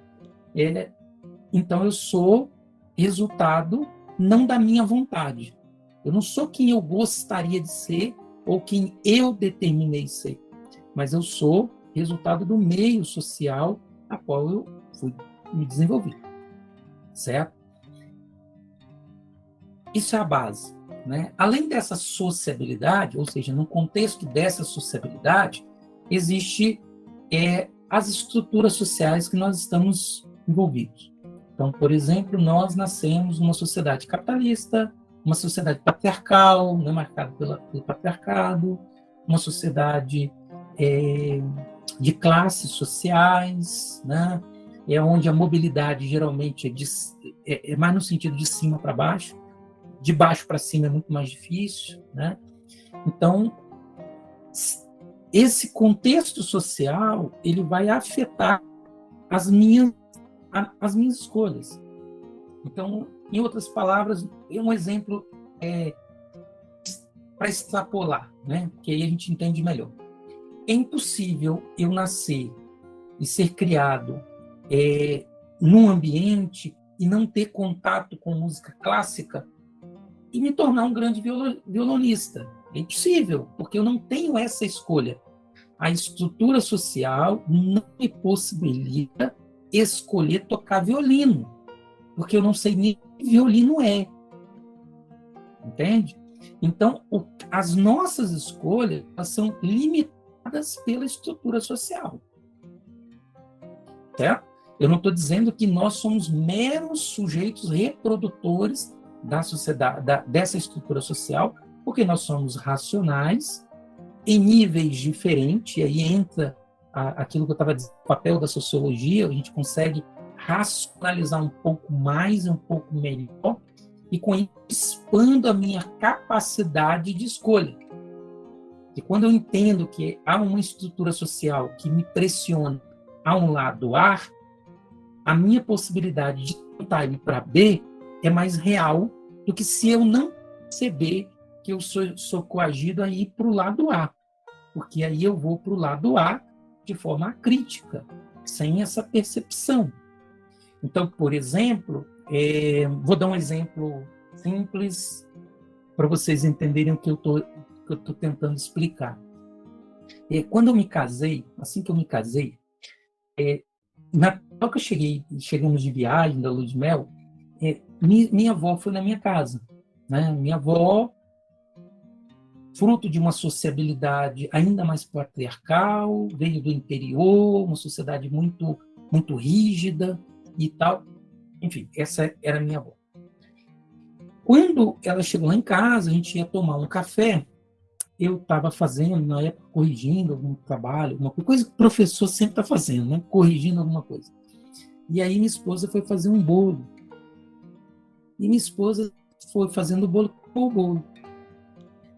então eu sou resultado não da minha vontade. Eu não sou quem eu gostaria de ser ou quem eu determinei ser, mas eu sou resultado do meio social a qual eu fui me desenvolver. Certo? Isso é a base. Né? Além dessa sociabilidade, ou seja, no contexto dessa sociabilidade, existe as estruturas sociais que nós estamos envolvidos. Então, por exemplo, nós nascemos numa sociedade capitalista, uma sociedade patriarcal, né, marcada pelo patriarcado, uma sociedade de classes sociais, né, onde a mobilidade geralmente é mais no sentido de cima para baixo, de baixo para cima é muito mais difícil, né? Então, esse contexto social ele vai afetar as minhas escolhas. Então, em outras palavras, um exemplo para extrapolar, né? Que aí a gente entende melhor. É impossível eu nascer e ser criado num ambiente e não ter contato com música clássica e me tornar um grande violonista. É impossível, porque eu não tenho essa escolha. A estrutura social não me possibilita escolher tocar violino, porque eu não sei nem o que violino é. Entende? Então, as nossas escolhas elas são limitadas pela estrutura social. Certo? Eu não estou dizendo que nós somos meros sujeitos reprodutores da sociedade, dessa estrutura social, porque nós somos racionais em níveis diferentes, e aí entra aquilo que eu estava dizendo, o papel da sociologia, a gente consegue racionalizar um pouco mais, um pouco melhor, e com isso expando a minha capacidade de escolha. E quando eu entendo que há uma estrutura social que me pressiona a um lado A, a minha possibilidade de tentar ir para B é mais real do que se eu não perceber que eu sou coagido a ir para o lado A. Porque aí eu vou para o lado A de forma crítica, sem essa percepção. Então, por exemplo, vou dar um exemplo simples para vocês entenderem o que eu estou tentando explicar. Quando eu me casei, assim que eu me casei, na hora que chegamos de viagem da lua de mel, minha avó foi na minha casa. Né? Minha avó, fruto de uma sociabilidade ainda mais patriarcal, veio do interior, uma sociedade muito, muito rígida e tal. Enfim, essa era a minha avó. Quando ela chegou lá em casa, a gente ia tomar um café, eu estava fazendo, na época, corrigindo algum trabalho, alguma coisa que o professor sempre está fazendo, né? Corrigindo alguma coisa. E aí minha esposa foi fazer um bolo. E minha esposa foi fazendo o bolo.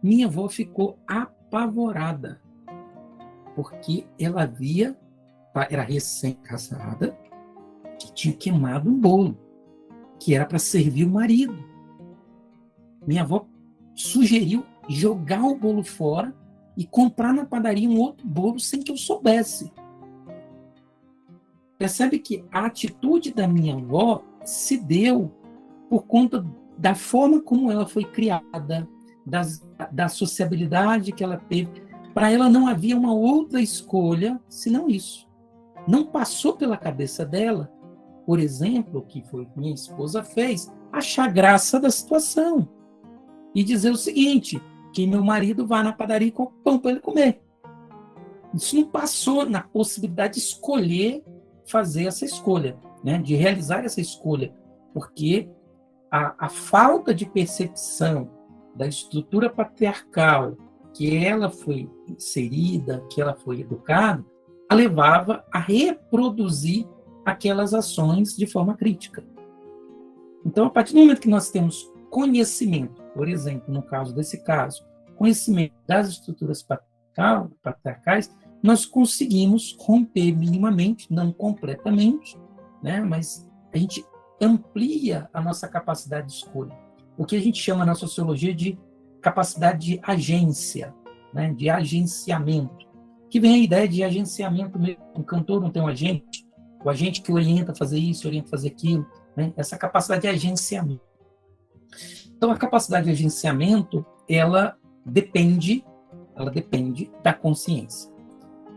Minha avó ficou apavorada, porque ela era recém-casada, que tinha queimado um bolo, que era para servir o marido. Minha avó sugeriu jogar o bolo fora e comprar na padaria um outro bolo sem que eu soubesse. Percebe que a atitude da minha avó se deu por conta da forma como ela foi criada, da sociabilidade que ela teve. Para ela não havia uma outra escolha senão isso. não passou pela cabeça dela, por exemplo, o que foi o que minha esposa fez, achar graça da situação e dizer o seguinte, que meu marido vá na padaria e compre pão para ele comer. Isso não passou na possibilidade de escolher fazer essa escolha, né? De realizar essa escolha, porque a falta de percepção da estrutura patriarcal que ela foi inserida, que ela foi educada, a levava a reproduzir aquelas ações de forma crítica. Então, a partir do momento que nós temos conhecimento, por exemplo, no caso desse caso, conhecimento das estruturas patriarcais, nós conseguimos romper minimamente, não completamente, né, mas a gente amplia a nossa capacidade de escolha. O que a gente chama na sociologia de capacidade de agência, né, de agenciamento, que vem a ideia de agenciamento mesmo. Um cantor não tem um agente, o agente que orienta a fazer isso, orienta a fazer aquilo, né, essa capacidade de agenciamento. Então, a capacidade de agenciamento, ela depende da consciência.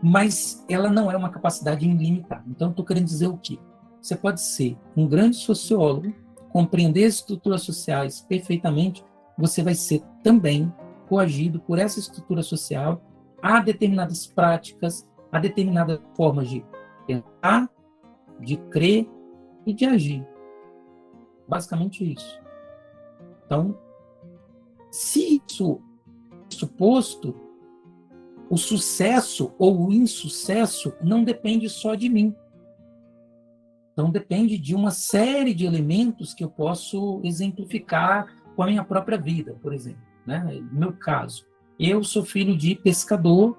Mas ela não é uma capacidade ilimitada. Então, estou querendo dizer o quê? Você pode ser um grande sociólogo, compreender as estruturas sociais perfeitamente, você vai ser também coagido por essa estrutura social a determinadas práticas, a determinadas formas de pensar, de crer e de agir. Basicamente isso. Então, se isso é suposto, o sucesso ou o insucesso não depende só de mim. Então, depende de uma série de elementos que eu posso exemplificar com a minha própria vida, por exemplo. Né? No meu caso, eu sou filho de pescador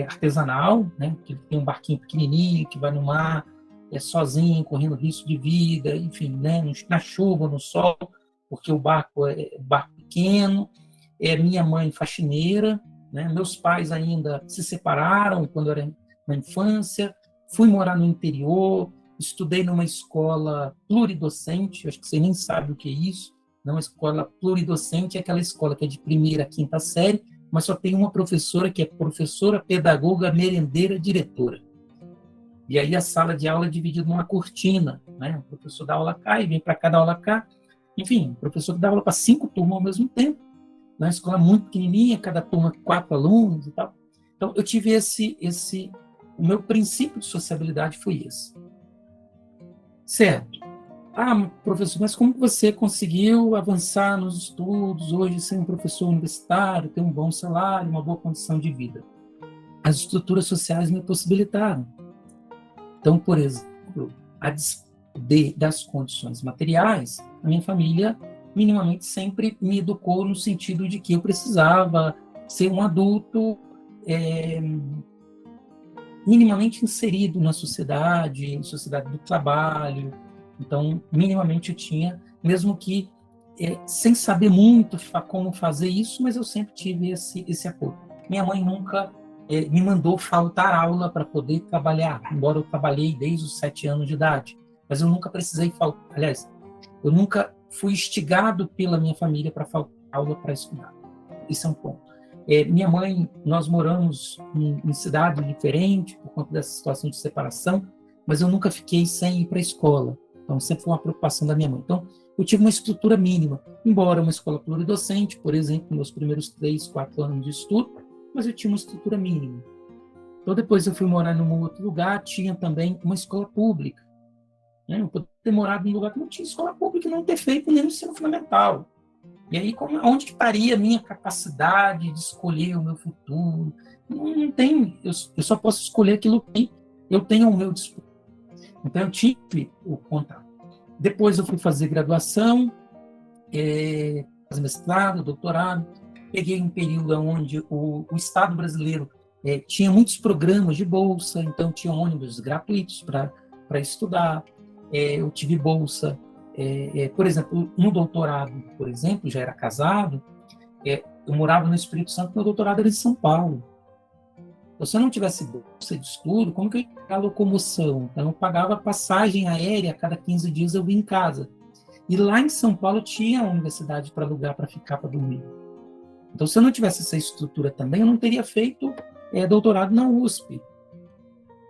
artesanal, né? Que tem um barquinho pequenininho, que vai no mar, sozinho, correndo risco de vida, enfim, né? Na chuva, no sol, porque o barco é barco pequeno. Minha mãe faxineira, né? Meus pais ainda se separaram quando eu era na infância, fui morar no interior, estudei numa escola pluridocente, acho que você nem sabe o que é isso, não, escola pluridocente é aquela escola que é de primeira a quinta série, mas só tem uma professora que é professora, pedagoga, merendeira, diretora. E aí a sala de aula é dividida numa cortina, né? O professor dá aula cá e vem para cá dar aula cá. Enfim, o professor dá aula para 5 turmas ao mesmo tempo, na escola muito pequenininha, cada turma 4 alunos e tal. Então, eu tive o meu princípio de sociabilidade foi esse. Certo. Professor, mas como você conseguiu avançar nos estudos, hoje ser um professor universitário, ter um bom salário, uma boa condição de vida? As estruturas sociais me possibilitaram. Então, por exemplo, das condições materiais, a minha família minimamente sempre me educou no sentido de que eu precisava ser um adulto minimamente inserido na sociedade do trabalho. Então, minimamente eu tinha, mesmo que sem saber muito como fazer isso, mas eu sempre tive esse apoio. Minha mãe nunca me mandou faltar aula para poder trabalhar, embora eu trabalhei desde os 7 anos de idade, mas eu nunca precisei faltar. Aliás, eu nunca fui instigado pela minha família para faltar aula para estudar. Isso é um ponto. Minha mãe, nós moramos em cidade diferente por conta dessa situação de separação, mas eu nunca fiquei sem ir para a escola. Então, sempre foi uma preocupação da minha mãe. Então, eu tive uma estrutura mínima, embora uma escola pluridocente, por exemplo, meus primeiros 3, 4 anos de estudo, mas eu tinha uma estrutura mínima. Então, depois eu fui morar num outro lugar, tinha também uma escola pública. Eu poderia ter morado num lugar que não tinha escola pública e não ter feito nem o ensino fundamental. E aí, onde que estaria a minha capacidade de escolher o meu futuro? Não tem, eu só posso escolher aquilo que eu tenho ao meu dispor. Então, eu tive o contato. Depois, eu fui fazer graduação, fazer mestrado, doutorado. Peguei um período onde o Estado brasileiro tinha muitos programas de bolsa, então tinha ônibus gratuitos para estudar. Eu tive bolsa, por exemplo, no doutorado, por exemplo, já era casado, eu morava no Espírito Santo, meu doutorado era em São Paulo. Se eu não tivesse bolsa de estudo, como que eu ia pagar a locomoção? Então, eu pagava passagem aérea, a cada 15 dias eu vim em casa. E lá em São Paulo tinha a universidade para alugar, para ficar, para dormir. Então, se eu não tivesse essa estrutura também, eu não teria feito doutorado na USP.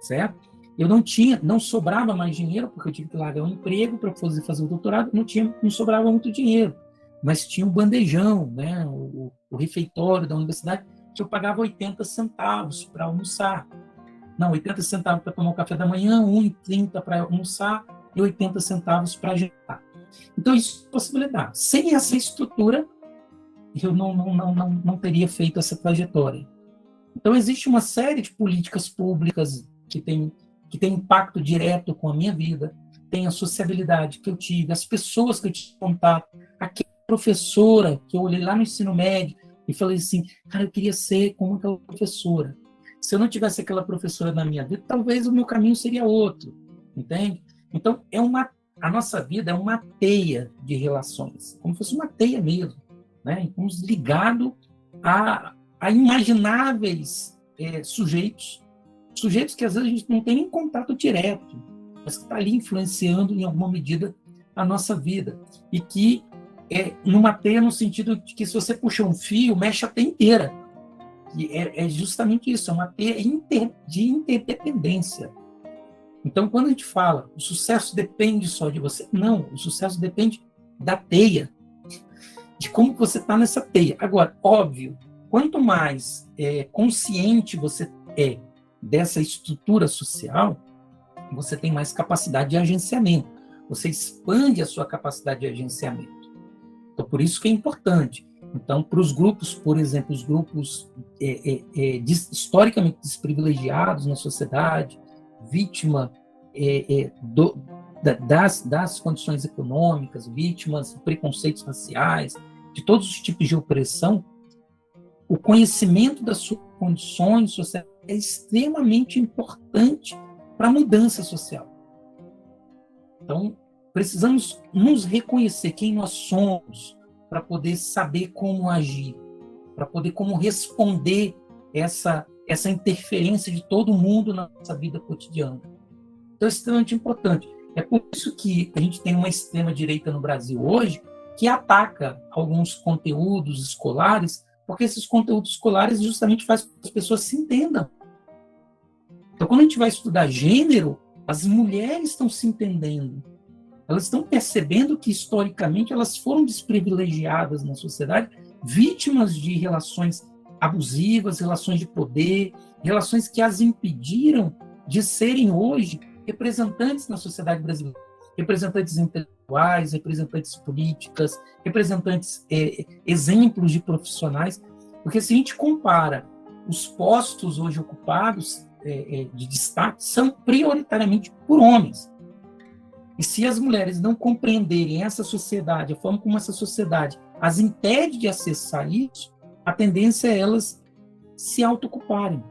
certo? Eu não sobrava mais dinheiro, porque eu tive que largar um emprego para fazer o doutorado, não sobrava muito dinheiro, mas tinha um bandejão, né, o refeitório da universidade, que eu pagava 80 centavos para almoçar. Não, 80 centavos para tomar o café da manhã, 1,30 para almoçar e 80 centavos para jantar. Então, isso é possibilidade. Sem essa estrutura, eu não teria feito essa trajetória. Então, existe uma série de políticas públicas que tem impacto direto com a minha vida, tem a sociabilidade que eu tive, as pessoas que eu tive contato, aquela professora que eu olhei lá no ensino médio e falei assim, cara, eu queria ser como aquela professora. Se eu não tivesse aquela professora na minha vida, talvez o meu caminho seria outro, entende? Então, a nossa vida é uma teia de relações, como se fosse uma teia mesmo, né? Estamos ligados a imagináveis sujeitos que às vezes a gente não tem nem contato direto, mas que está ali influenciando em alguma medida a nossa vida. E que numa teia no sentido de que se você puxa um fio, mexe a teia inteira. E é justamente isso, é uma teia de interdependência. Então, quando a gente fala o sucesso depende só de você, não, o sucesso depende da teia, de como você está nessa teia. Agora, óbvio, quanto mais consciente você é dessa estrutura social, você tem mais capacidade de agenciamento. Você expande a sua capacidade de agenciamento. Então, por isso que é importante. Então, para os grupos, por exemplo, os grupos historicamente desprivilegiados na sociedade, vítima das condições econômicas, vítimas de preconceitos raciais, de todos os tipos de opressão, o conhecimento das suas condições sociais é extremamente importante para a mudança social. Então, precisamos nos reconhecer quem nós somos para poder saber como agir, para poder como responder essa interferência de todo mundo na nossa vida cotidiana. Então, é extremamente importante. É por isso que a gente tem uma extrema-direita no Brasil hoje que ataca alguns conteúdos escolares, porque esses conteúdos escolares justamente fazem com que as pessoas se entendam. Então, quando a gente vai estudar gênero, as mulheres estão se entendendo. Elas estão percebendo que, historicamente, elas foram desprivilegiadas na sociedade, vítimas de relações abusivas, relações de poder, relações que as impediram de serem, hoje, representantes na sociedade brasileira. Representantes intelectuais, representantes políticas, representantes, exemplos de profissionais. Porque se a gente compara os postos hoje ocupados de destaque, são prioritariamente por homens. E se as mulheres não compreenderem essa sociedade, a forma como essa sociedade as impede de acessar isso, a tendência é elas se autoocuparem.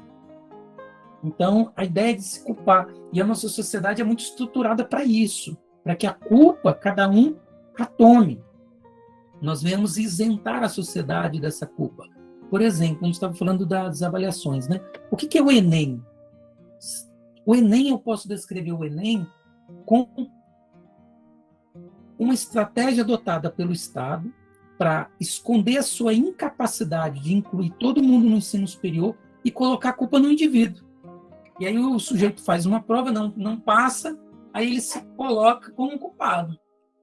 Então, a ideia de se culpar, e a nossa sociedade é muito estruturada para isso, para que a culpa cada um a tome. Nós vamos isentar a sociedade dessa culpa. Por exemplo, a gente estava falando das avaliações, né? O que é o Enem? O Enem, eu posso descrever o Enem como uma estratégia adotada pelo Estado para esconder a sua incapacidade de incluir todo mundo no ensino superior e colocar a culpa no indivíduo. E aí o sujeito faz uma prova, não passa, aí ele se coloca como culpado,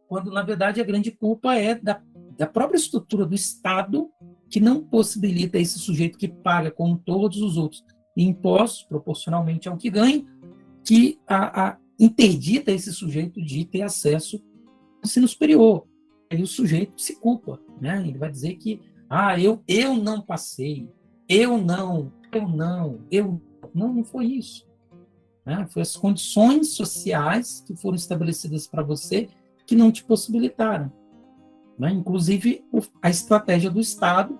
quando, na verdade, a grande culpa é da própria estrutura do Estado, que não possibilita esse sujeito que paga, como todos os outros, impostos, proporcionalmente ao que ganha, que interdita esse sujeito de ter acesso ao ensino superior. Aí o sujeito se culpa, né? Ele vai dizer que eu não passei, não foi isso. Né? Foi as condições sociais que foram estabelecidas para você que não te possibilitaram. Né? Inclusive, a estratégia do Estado,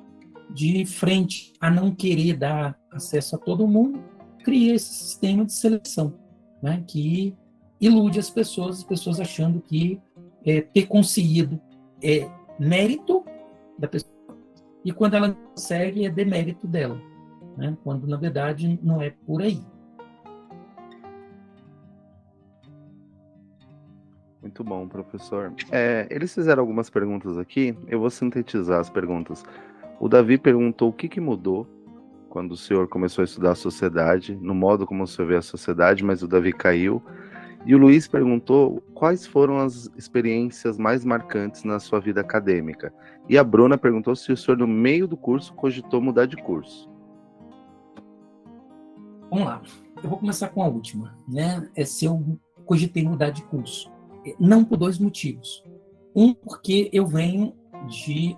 de frente a não querer dar acesso a todo mundo, cria esse sistema de seleção, né? Que ilude as pessoas achando que ter conseguido mérito da pessoa, e quando ela consegue, é demérito dela, né? Quando, na verdade, não é por aí. Muito bom, professor. Eles fizeram algumas perguntas aqui, eu vou sintetizar as perguntas. O Davi perguntou o que mudou, quando o senhor começou a estudar a sociedade, no modo como o senhor vê a sociedade, mas o Davi caiu. E o Luiz perguntou quais foram as experiências mais marcantes na sua vida acadêmica. E a Bruna perguntou se o senhor, no meio do curso, cogitou mudar de curso. Vamos lá. Eu vou começar com a última, né? Se eu cogitei mudar de curso. Não por dois motivos. Um, porque eu venho de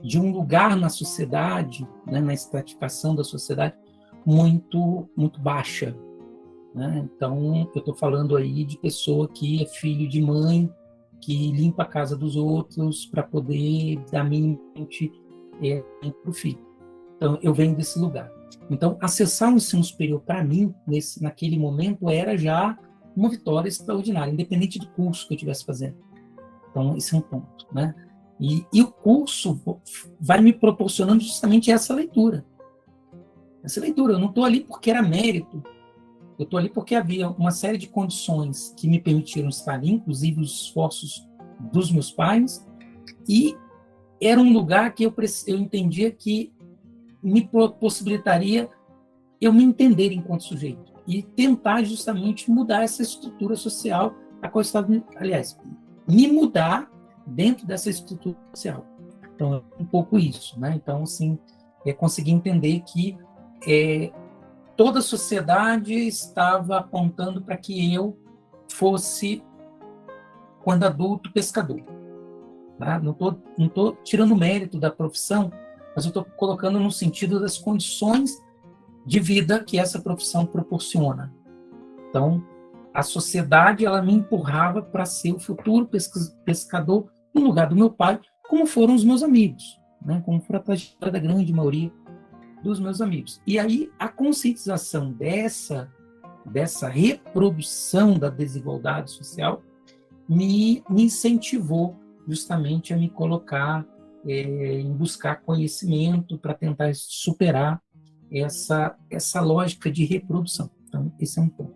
de um lugar na sociedade, né, na estratificação da sociedade, muito baixa. Né? Então, eu estou falando aí de pessoa que é filho de mãe, que limpa a casa dos outros para poder dar minimamente para o filho. Então, eu venho desse lugar. Então, acessar o ensino superior, para mim, naquele momento, era já uma vitória extraordinária, independente do curso que eu estivesse fazendo. Então, esse é um ponto. Né? E o curso vai me proporcionando justamente essa leitura. Essa leitura. Eu não estou ali porque era mérito. Eu estou ali porque havia uma série de condições que me permitiram estar ali, inclusive os esforços dos meus pais, e era um lugar que eu entendia que me possibilitaria eu me entender enquanto sujeito e tentar justamente mudar essa estrutura social a qual eu estava, aliás, me mudar dentro dessa estrutura social. Então, é um pouco isso, né? Então, assim, conseguir entender que toda a sociedade estava apontando para que eu fosse, quando adulto, pescador. Tá? Não tô tirando o mérito da profissão, mas eu estou colocando no sentido das condições de vida que essa profissão proporciona. Então, a sociedade ela me empurrava para ser o futuro pescador no lugar do meu pai, como foram os meus amigos, né? Como foi a trajetória da grande maioria dos meus amigos. E aí a conscientização dessa reprodução da desigualdade social me incentivou justamente a me colocar em buscar conhecimento para tentar superar essa lógica de reprodução. Então, esse é um ponto.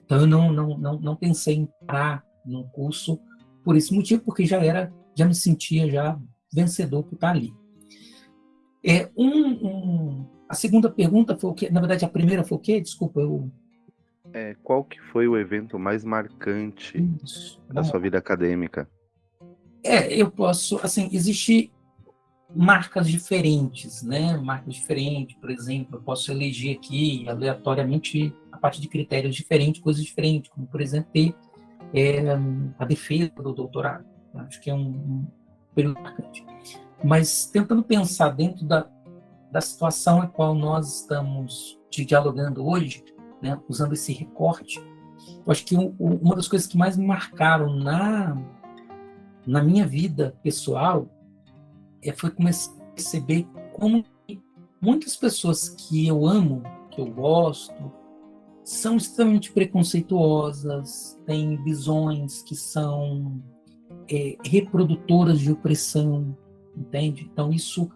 Então, eu não pensei em parar no curso por esse motivo, porque já me sentia já vencedor por estar ali. A segunda pergunta foi o quê? Na verdade, a primeira foi o quê? Desculpa, qual que foi o evento mais marcante da sua vida acadêmica? Eu posso, assim, existe marcas diferentes, né? Marcas diferentes, por exemplo, eu posso eleger aqui aleatoriamente a partir de critérios diferentes, coisas diferentes, como, por exemplo, ter a defesa do doutorado. Acho que é um período marcante. Mas tentando pensar dentro da situação a qual nós estamos dialogando hoje, né, usando esse recorte, eu acho que uma das coisas que mais me marcaram na minha vida pessoal foi começar a perceber como muitas pessoas que eu amo, que eu gosto, são extremamente preconceituosas, têm visões que são reprodutoras de opressão, entende? Então, isso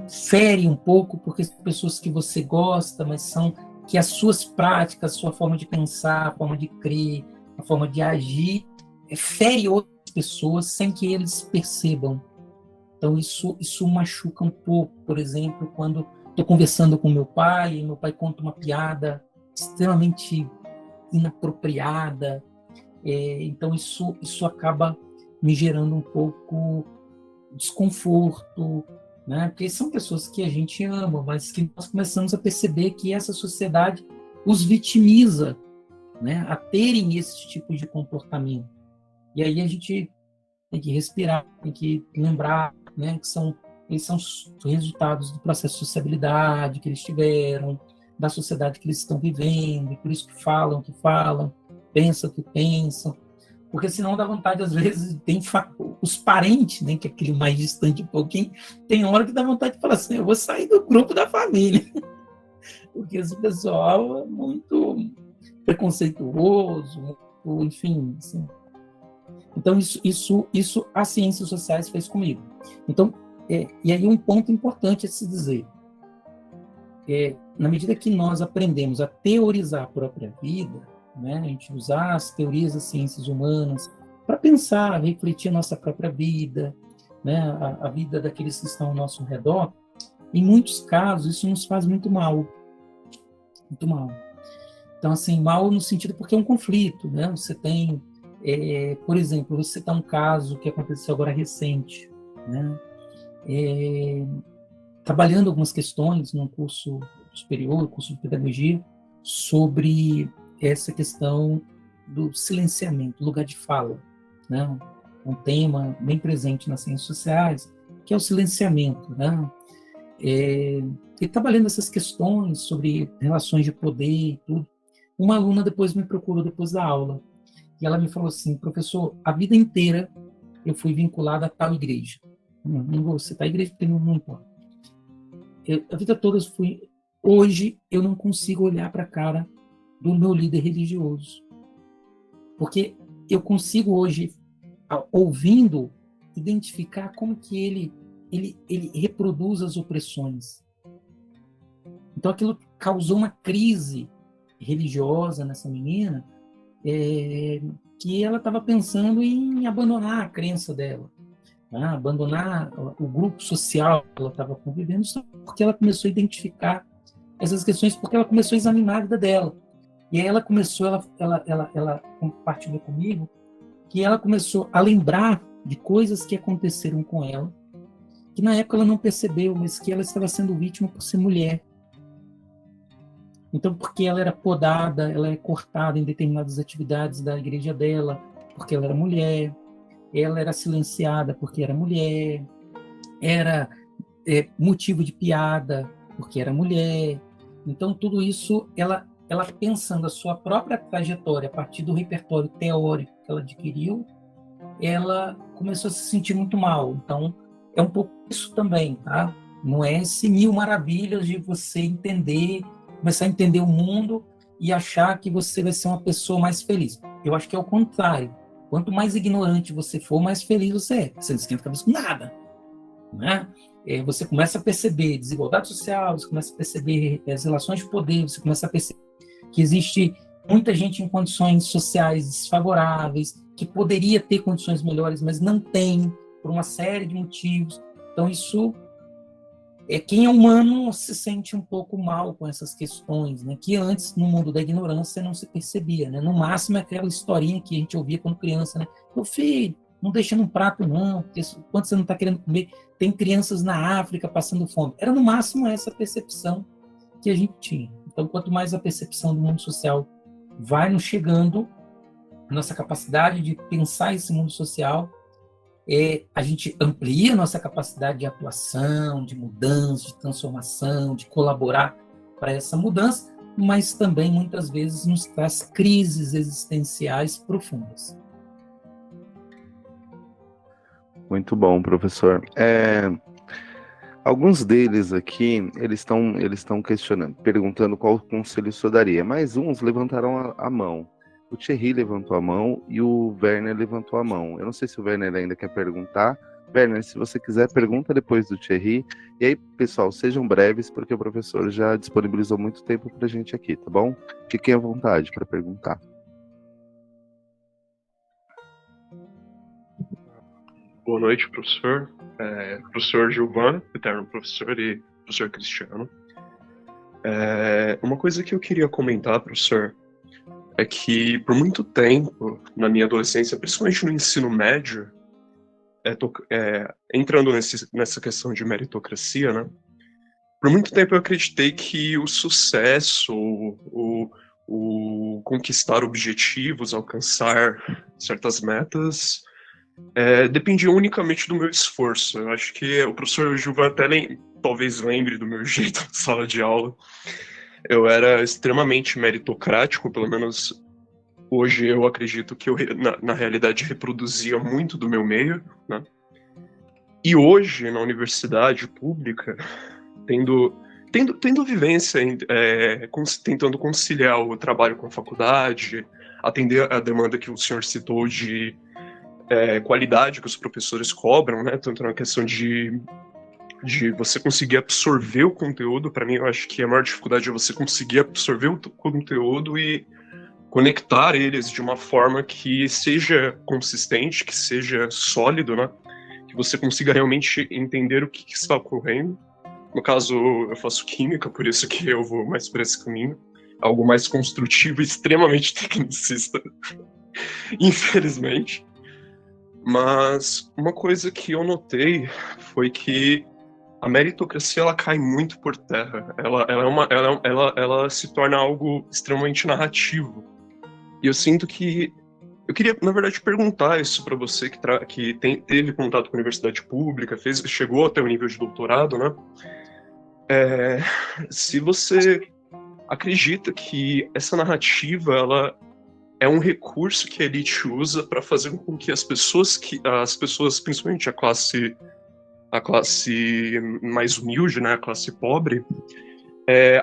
fere um pouco, porque são pessoas que você gosta, mas são que as suas práticas, a sua forma de pensar, a forma de crer, a forma de agir, fere outras pessoas sem que eles percebam. Então, isso machuca um pouco. Por exemplo, quando estou conversando com meu pai, e meu pai conta uma piada extremamente inapropriada, então isso acaba me gerando um pouco desconforto, né? Porque são pessoas que a gente ama, mas que nós começamos a perceber que essa sociedade os vitimiza, né? A terem esse tipo de comportamento. E aí a gente tem que respirar, tem que lembrar, né, que eles são os resultados do processo de sociabilidade que eles tiveram, da sociedade que eles estão vivendo, e por isso que falam, pensam, que pensam, porque senão dá vontade, às vezes, tem os parentes, né, que é aquele mais distante um pouquinho, tem hora que dá vontade de falar assim, eu vou sair do grupo da família, porque esse pessoal é muito preconceituoso, muito, enfim, assim. Então, isso as ciências sociais fez comigo. Então, e aí um ponto importante a se dizer, na medida que nós aprendemos a teorizar a própria vida, né, a gente usar as teorias das ciências humanas para pensar, refletir a nossa própria vida, né, a vida daqueles que estão ao nosso redor, em muitos casos isso nos faz muito mal. Muito mal. Então, assim, mal no sentido porque é um conflito, né? Você tem, por exemplo, você está um caso que aconteceu agora recente, né? Trabalhando algumas questões num curso superior, curso de pedagogia, sobre essa questão do silenciamento, lugar de fala, né? Um tema bem presente nas ciências sociais, que é o silenciamento, né? E trabalhando essas questões sobre relações de poder e tudo, uma aluna depois me procurou depois da aula, e ela me falou assim: professor, a vida inteira eu fui vinculada a tal igreja. Não vou citar a igreja porque não importa. A vida toda eu fui. Hoje eu não consigo olhar para a cara do meu líder religioso, porque eu consigo hoje, ouvindo, identificar como que ele reproduz as opressões. Então aquilo causou uma crise religiosa nessa menina, que ela estava pensando em abandonar a crença dela, né? Abandonar o grupo social que ela estava convivendo, só porque ela começou a identificar essas questões, porque ela começou a examinar a vida dela. E aí ela compartilhou comigo que ela começou a lembrar de coisas que aconteceram com ela, que na época ela não percebeu, mas que ela estava sendo vítima por ser mulher. Então, porque ela era podada, ela é cortada em determinadas atividades da igreja dela, porque ela era mulher, ela era silenciada porque era mulher, era motivo de piada porque era mulher. Então, tudo isso, ela pensando a sua própria trajetória a partir do repertório teórico que ela adquiriu, ela começou a se sentir muito mal. Então, é um pouco isso também, tá? Não é esse mil maravilhas de você entender, começar a entender o mundo e achar que você vai ser uma pessoa mais feliz. Eu acho que é o contrário. Quanto mais ignorante você for, mais feliz você é. Você não esquenta a cabeça com nada, né? Você começa a perceber desigualdade social, você começa a perceber as relações de poder, você começa a perceber que existe muita gente em condições sociais desfavoráveis, que poderia ter condições melhores, mas não tem, por uma série de motivos. Então, isso quem é humano se sente um pouco mal com essas questões, né? Que antes, no mundo da ignorância, não se percebia, né? No máximo, é aquela historinha que a gente ouvia quando criança, né? Meu filho, não deixa num prato, não, porque quando você não está querendo comer, tem crianças na África passando fome. Era, no máximo, essa percepção que a gente tinha. Então, quanto mais a percepção do mundo social vai nos chegando, a nossa capacidade de pensar esse mundo social, a gente amplia a nossa capacidade de atuação, de mudança, de transformação, de colaborar para essa mudança, mas também, muitas vezes, nos traz crises existenciais profundas. Muito bom, professor. Alguns deles aqui, eles estão questionando, perguntando qual conselho o senhor daria, mas uns levantaram a mão. O Thierry levantou a mão e o Werner levantou a mão. Eu não sei se o Werner ainda quer perguntar. Werner, se você quiser, pergunta depois do Thierry. E aí, pessoal, sejam breves, porque o professor já disponibilizou muito tempo para a gente aqui, tá bom? Fiquem à vontade para perguntar. Boa noite, professor. Professor Gilvan, eterno professor, e professor Cristiano. Uma coisa que eu queria comentar, professor, é que por muito tempo, na minha adolescência, principalmente no ensino médio, entrando nessa questão de meritocracia, né? Por muito tempo eu acreditei que o sucesso, o conquistar objetivos, alcançar certas metas, dependia unicamente do meu esforço. Eu acho que o professor Gilvan até talvez lembre do meu jeito na sala de aula. Eu era extremamente meritocrático, pelo menos hoje eu acredito que eu, na realidade, reproduzia muito do meu meio, né? E hoje, na universidade pública, tendo vivência, tentando conciliar o trabalho com a faculdade, atender a demanda que o senhor citou de qualidade que os professores cobram, né? Tanto na questão de você conseguir absorver o conteúdo. Para mim, eu acho que a maior dificuldade é você conseguir absorver o conteúdo e conectar eles de uma forma que seja consistente, que seja sólido, né? Que você consiga realmente entender o que está ocorrendo. No caso, eu faço química, por isso que eu vou mais por esse caminho. Algo mais construtivo e extremamente tecnicista, infelizmente. Mas uma coisa que eu notei foi que a meritocracia ela cai muito por terra. Ela se torna algo extremamente narrativo. E eu sinto que eu queria, na verdade, perguntar isso para você que teve contato com a universidade pública, chegou até o nível de doutorado, né? Se você acredita que essa narrativa ela é um recurso que a elite usa para fazer com que as pessoas, principalmente a classe mais humilde, né, a classe pobre,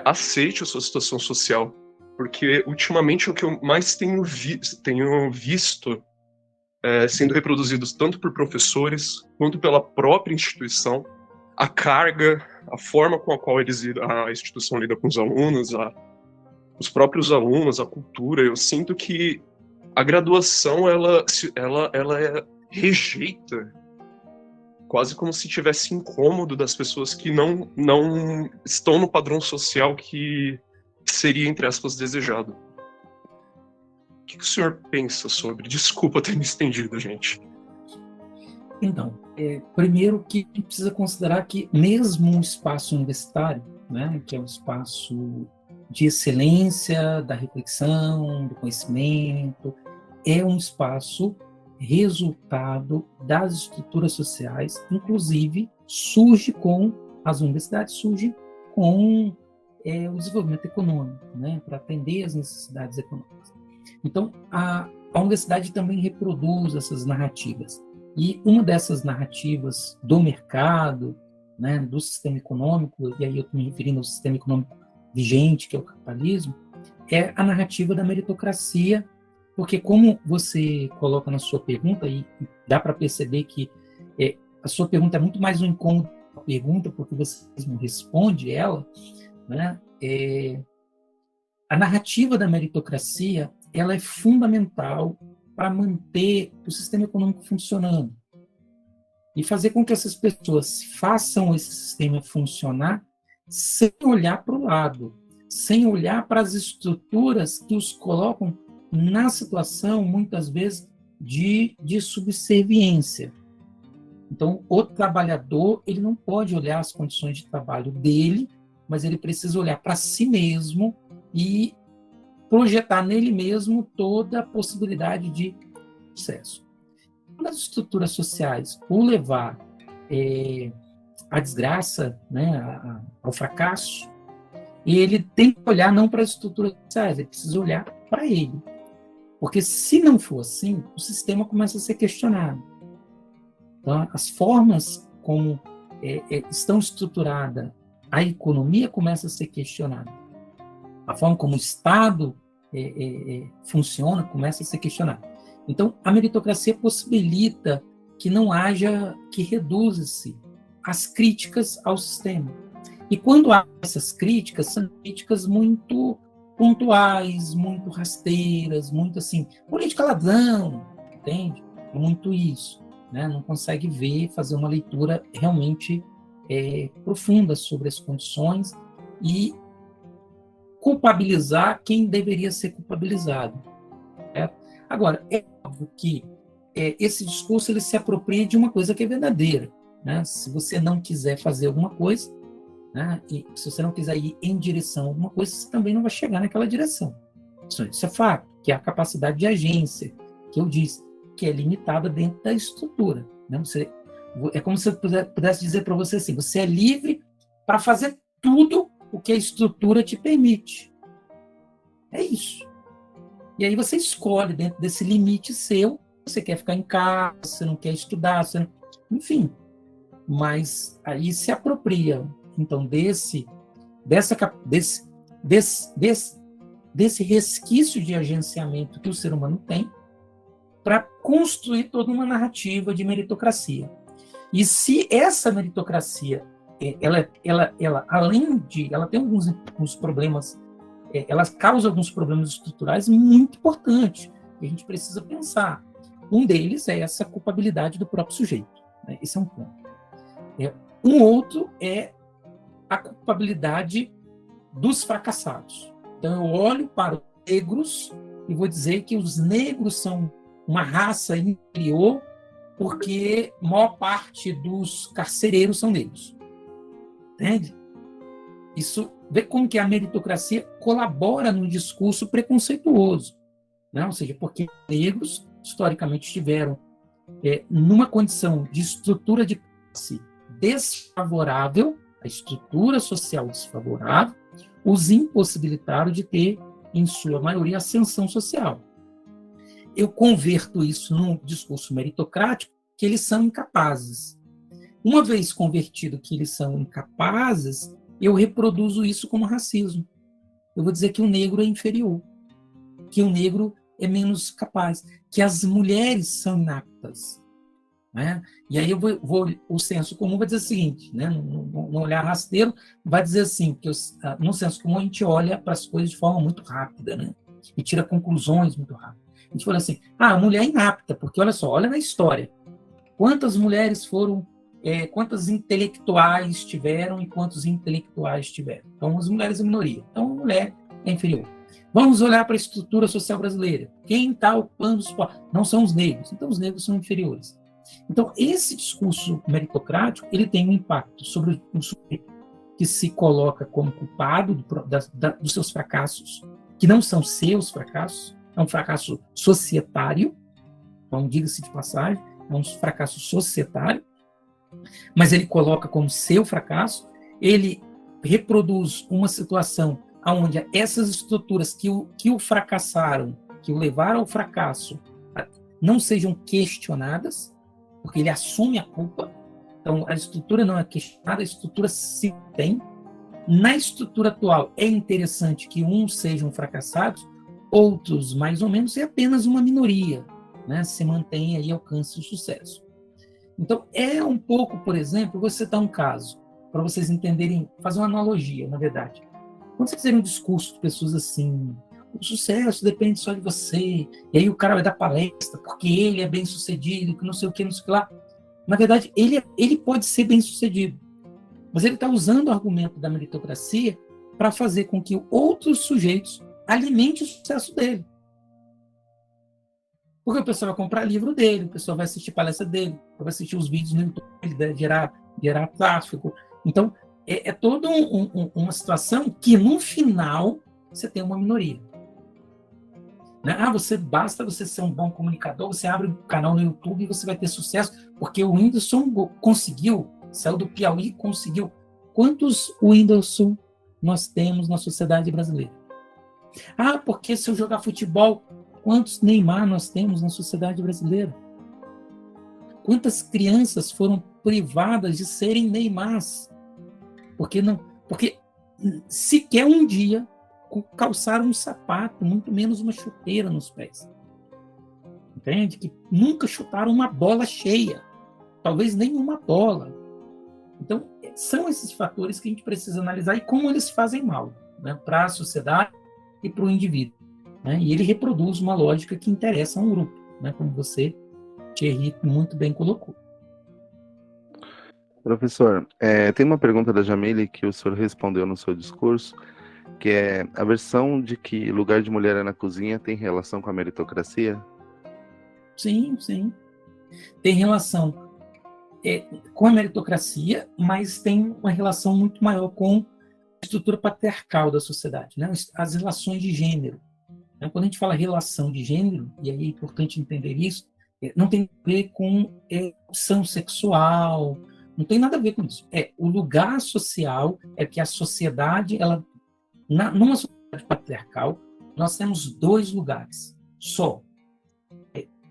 aceite a sua situação social. Porque, ultimamente, o que eu mais tenho visto sendo reproduzidos tanto por professores quanto pela própria instituição, a carga, a forma com a qual a instituição lida com os alunos, os próprios alunos, a cultura. Eu sinto que a graduação ela rejeita, quase como se tivesse incômodo das pessoas que não estão no padrão social que seria, entre aspas, desejado. O que o senhor pensa sobre? Desculpa ter me estendido, gente. Então, primeiro que a gente precisa considerar que mesmo um espaço universitário, né, que é um espaço de excelência, da reflexão, do conhecimento, é um espaço resultado das estruturas sociais, inclusive surge com as universidades, surge com o desenvolvimento econômico, né, para atender as necessidades econômicas. Então, a universidade também reproduz essas narrativas. E uma dessas narrativas do mercado, né, do sistema econômico, e aí eu estou me referindo ao sistema econômico vigente, que é o capitalismo, é a narrativa da meritocracia, porque como você coloca na sua pergunta, e dá para perceber que a sua pergunta é muito mais um incômodo da pergunta, porque você mesmo responde ela, né? A narrativa da meritocracia ela é fundamental para manter o sistema econômico funcionando e fazer com que essas pessoas façam esse sistema funcionar sem olhar para o lado, sem olhar para as estruturas que os colocam na situação, muitas vezes, de subserviência. Então, o trabalhador ele não pode olhar as condições de trabalho dele, mas ele precisa olhar para si mesmo e projetar nele mesmo toda a possibilidade de sucesso. Quando as estruturas sociais o levar à desgraça, né, ao fracasso, ele tem que olhar não para as estruturas sociais, ele precisa olhar para ele. Porque se não for assim, o sistema começa a ser questionado. Então, as formas como estão estruturadas, a economia começa a ser questionada. A forma como o Estado funciona começa a ser questionada. Então, a meritocracia possibilita que não haja, que reduza-se as críticas ao sistema. E quando há essas críticas, são críticas muito pontuais, muito rasteiras, muito assim, política ladrão, entende? É muito isso, né? Não consegue ver, fazer uma leitura realmente profunda sobre as condições e culpabilizar quem deveria ser culpabilizado. Certo? Agora, é óbvio que esse discurso ele se apropria de uma coisa que é verdadeira. Né? Se você não quiser fazer alguma coisa, né, e se você não quiser ir em direção a alguma coisa, você também não vai chegar naquela direção. Isso é fato, que é a capacidade de agência, que eu disse, que é limitada dentro da estrutura. Né? É como se eu pudesse dizer para você assim, você é livre para fazer tudo o que a estrutura te permite. É isso. E aí você escolhe dentro desse limite seu, você quer ficar em casa, você não quer estudar, enfim. Mas aí se apropria, então, desse resquício de agenciamento que o ser humano tem para construir toda uma narrativa de meritocracia. E se essa meritocracia, ela além de, ela tem alguns problemas, ela causa alguns problemas estruturais muito importantes, que a gente precisa pensar. Um deles é essa culpabilidade do próprio sujeito. né? Esse é um ponto. Um outro é a culpabilidade dos fracassados. Então, eu olho para os negros e vou dizer que os negros são uma raça inferior porque a maior parte dos carcereiros são negros. Entende? Isso, vê como que a meritocracia colabora no discurso preconceituoso, né? Ou seja, porque negros, historicamente, estiveram numa condição de estrutura de classe desfavorável, a estrutura social desfavorável, os impossibilitaram de ter, em sua maioria, ascensão social. Eu converto isso num discurso meritocrático, que eles são incapazes. Uma vez convertido que eles são incapazes, eu reproduzo isso como racismo. Eu vou dizer que o negro é inferior, que o negro é menos capaz, que as mulheres são inaptas, né? E aí o senso comum vai dizer o seguinte, né? No olhar rasteiro, vai dizer assim, que no senso comum a gente olha para as coisas de forma muito rápida, né? E tira conclusões muito rápidas. A gente fala assim, a mulher é inapta, porque olha só, olha na história, quantas mulheres foram, quantas intelectuais tiveram e quantos intelectuais tiveram. Então, as mulheres é minoria. Então, a mulher é inferior. Vamos olhar para a estrutura social brasileira. Quem está ocupando os postos? Não são os negros. Então, os negros são inferiores. Então, esse discurso meritocrático, ele tem um impacto sobre o sujeito que se coloca como culpado dos seus fracassos, que não são seus fracassos, é um fracasso societário, então, diga-se de passagem, é um fracasso societário, mas ele coloca como seu fracasso, ele reproduz uma situação onde essas estruturas que o fracassaram, que o levaram ao fracasso, não sejam questionadas, porque ele assume a culpa. Então, a estrutura não é questionada, a estrutura se tem. Na estrutura atual, é interessante que uns sejam fracassados, outros mais ou menos, e apenas uma minoria, né, se mantém e alcança o sucesso. Então, é um pouco, por exemplo, vou citar um caso, para vocês entenderem, fazer uma analogia, na verdade. Quando vocês fizerem um discurso de pessoas assim, o sucesso depende só de você, e aí o cara vai dar palestra porque ele é bem-sucedido, que não sei o que, não sei o que lá. Na verdade, ele pode ser bem-sucedido, mas ele está usando o argumento da meritocracia para fazer com que outros sujeitos alimentem o sucesso dele. Porque o pessoal vai comprar livro dele, o pessoal vai assistir palestra dele, vai assistir os vídeos no YouTube, ele deve gerar tráfego. Então, é toda uma situação que, no final, você tem uma minoria. Né? Basta você ser um bom comunicador, você abre um canal no YouTube e você vai ter sucesso, porque o Whindersson conseguiu, saiu do Piauí e conseguiu. Quantos Whindersson nós temos na sociedade brasileira? Porque se eu jogar futebol, quantos Neymar nós temos na sociedade brasileira? Quantas crianças foram privadas de serem Neymars? Porque sequer um dia calçaram um sapato, muito menos uma chuteira nos pés. Entende? Que nunca chutaram uma bola cheia, talvez nenhuma bola. Então, são esses fatores que a gente precisa analisar e como eles fazem mal, né, para a sociedade e para o indivíduo. Né? E ele reproduz uma lógica que interessa a um grupo, né, como você, Thierry, muito bem colocou. Professor, tem uma pergunta da Jamile que o senhor respondeu no seu discurso, que é a versão de que lugar de mulher é na cozinha tem relação com a meritocracia? Sim. Tem relação com a meritocracia, mas tem uma relação muito maior com a estrutura patriarcal da sociedade, né? As relações de gênero. Né? Quando a gente fala relação de gênero, e aí é importante entender isso, não tem a ver com opção sexual, não tem nada a ver com isso. O lugar social é que a sociedade, numa sociedade patriarcal, nós temos dois lugares só.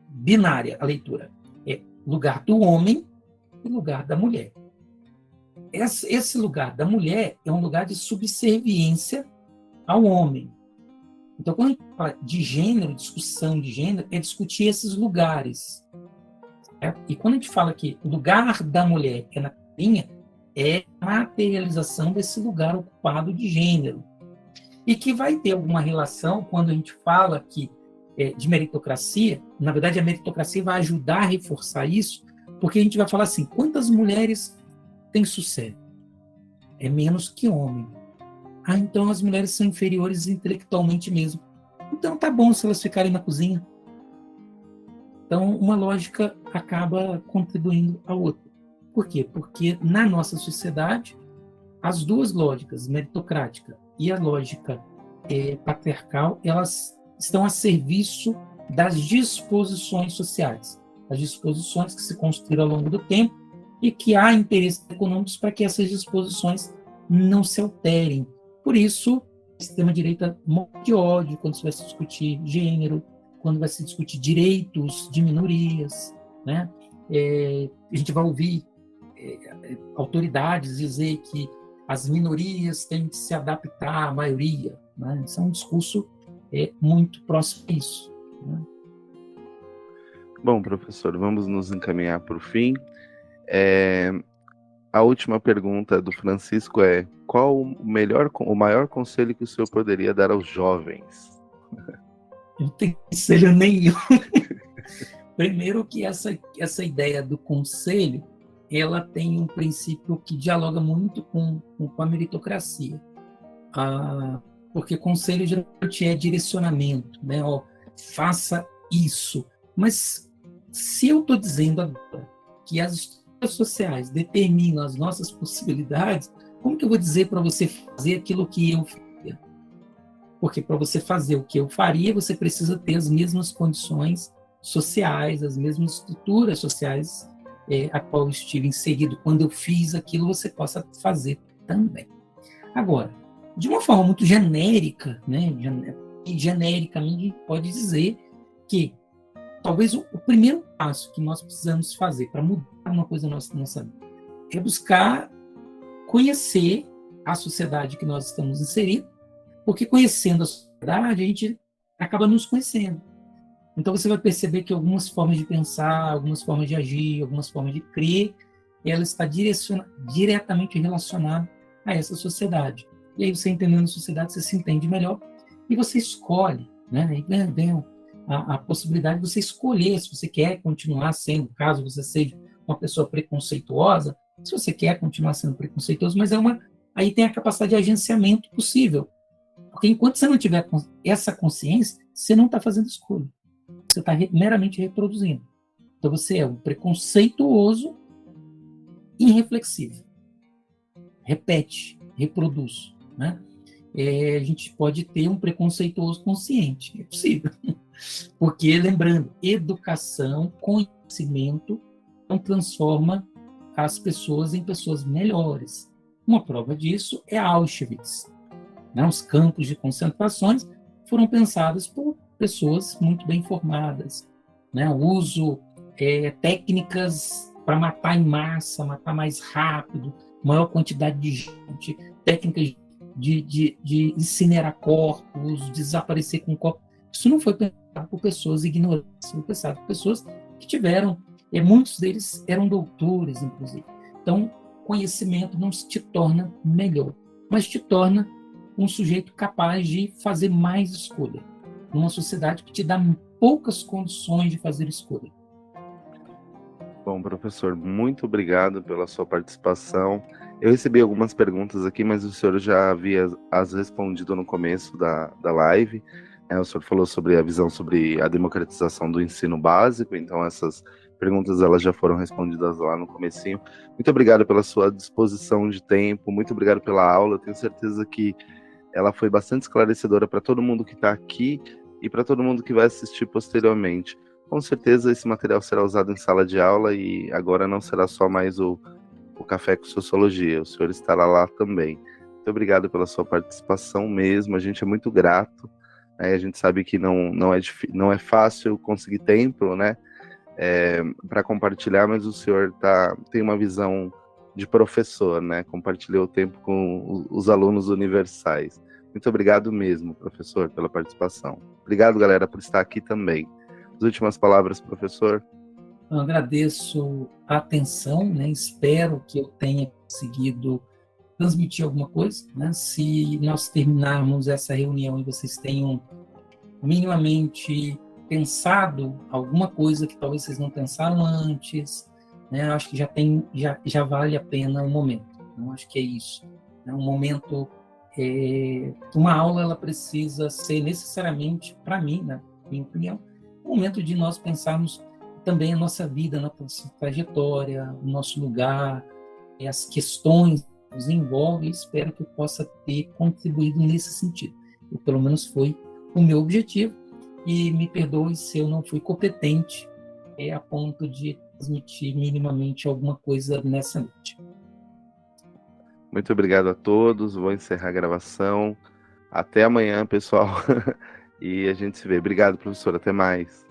Binária a leitura. Lugar do homem e lugar da mulher. Esse lugar da mulher é um lugar de subserviência ao homem. Então, quando a gente fala de gênero, discussão de gênero, é discutir esses lugares. E quando a gente fala que o lugar da mulher é na cozinha, é a materialização desse lugar ocupado de gênero. E que vai ter alguma relação quando a gente fala que de meritocracia, na verdade a meritocracia vai ajudar a reforçar isso, Porque a gente vai falar assim, quantas mulheres têm sucesso? É menos que homem. Ah, então as mulheres são inferiores intelectualmente mesmo. Então tá bom se elas ficarem na cozinha. Então uma lógica acaba contribuindo à outra. Por quê? Porque na nossa sociedade, as duas lógicas, meritocrática e a lógica patriarcal, elas estão a serviço das disposições sociais. As disposições que se construíram ao longo do tempo e que há interesses econômicos para que essas disposições não se alterem. Por isso, a extrema-direita morre de ódio quando se vai se discutir gênero, quando vai se discutir direitos de minorias, né? A gente vai ouvir autoridades dizer que as minorias têm que se adaptar à maioria, né? Isso é um discurso muito próximo a isso, né? Bom, professor, vamos nos encaminhar para o fim. A última pergunta do Francisco é: qual o maior conselho que o senhor poderia dar aos jovens? Não tem conselho nenhum. Primeiro que essa ideia do conselho, ela tem um princípio que dialoga muito com a meritocracia. Porque conselho geralmente é direcionamento, né? Ó, faça isso. Mas se eu estou dizendo agora que as estruturas sociais determinam as nossas possibilidades, como que eu vou dizer para você fazer aquilo que eu faria? Porque para você fazer o que eu faria, você precisa ter as mesmas condições sociais, as mesmas estruturas sociais a qual eu estive inserido. Quando eu fiz aquilo, você possa fazer também. Agora, de uma forma muito genérica, né? Genericamente pode dizer que talvez o primeiro passo que nós precisamos fazer para mudar uma coisa na nossa vida é buscar conhecer a sociedade que nós estamos inseridos, porque conhecendo a sociedade, a gente acaba nos conhecendo. Então você vai perceber que algumas formas de pensar, algumas formas de agir, algumas formas de crer, ela está diretamente relacionada a essa sociedade. E aí você entendendo a sociedade, você se entende melhor e você escolhe, né? Aí vem a possibilidade de você escolher se você quer continuar sendo, caso você seja uma pessoa preconceituosa, se você quer continuar sendo preconceituoso, mas aí tem a capacidade de agenciamento possível. Porque enquanto você não tiver essa consciência, você não está fazendo escolha. Você está meramente reproduzindo. Então você é um preconceituoso irreflexivo. Repete, reproduz, né? A gente pode ter um preconceituoso consciente, é possível. Porque, lembrando, educação, conhecimento, não transforma as pessoas em pessoas melhores. Uma prova disso é Auschwitz, né? Os campos de concentrações foram pensados por pessoas muito bem formadas, né? O uso técnicas para matar em massa, matar mais rápido, maior quantidade de gente, técnicas de incinerar corpos, desaparecer com corpos. Isso não foi pensado por pessoas ignorantes, foi pensado por pessoas que tiveram, muitos deles eram doutores, inclusive. Então, conhecimento não te torna melhor, mas te torna um sujeito capaz de fazer mais escolha, numa sociedade que te dá poucas condições de fazer escolha. Bom, professor, muito obrigado pela sua participação. Eu recebi algumas perguntas aqui, mas o senhor já havia as respondido no começo da live. O senhor falou sobre a visão sobre a democratização do ensino básico, então essas perguntas elas já foram respondidas lá no comecinho. Muito obrigado pela sua disposição de tempo, muito obrigado pela aula. Eu tenho certeza que ela foi bastante esclarecedora para todo mundo que está aqui e para todo mundo que vai assistir posteriormente. Com certeza esse material será usado em sala de aula e agora não será só mais o Café com Sociologia, o senhor estará lá também. Muito obrigado pela sua participação mesmo, a gente é muito grato, né? A gente sabe que não é fácil conseguir tempo, né, para compartilhar, mas o senhor tem uma visão de professor, né? Compartilhou o tempo com os alunos universais. Muito obrigado mesmo, professor, pela participação. Obrigado, galera, por estar aqui também. As últimas palavras, professor. Eu agradeço a atenção, né? Espero que eu tenha conseguido transmitir alguma coisa, né? Se nós terminarmos essa reunião e vocês tenham minimamente pensado alguma coisa que talvez vocês não pensaram antes, né? Eu acho que já vale a pena o momento. Eu acho que é isso. É um momento, uma aula ela precisa ser necessariamente, para mim, na minha opinião, um momento de nós pensarmos também a nossa vida, a nossa trajetória, o nosso lugar, as questões que nos envolvem. Espero que eu possa ter contribuído nesse sentido. E pelo menos foi o meu objetivo. E me perdoe se eu não fui competente a ponto de transmitir minimamente alguma coisa nessa noite. Muito obrigado a todos. Vou encerrar a gravação. Até amanhã, pessoal. E a gente se vê. Obrigado, professor. Até mais.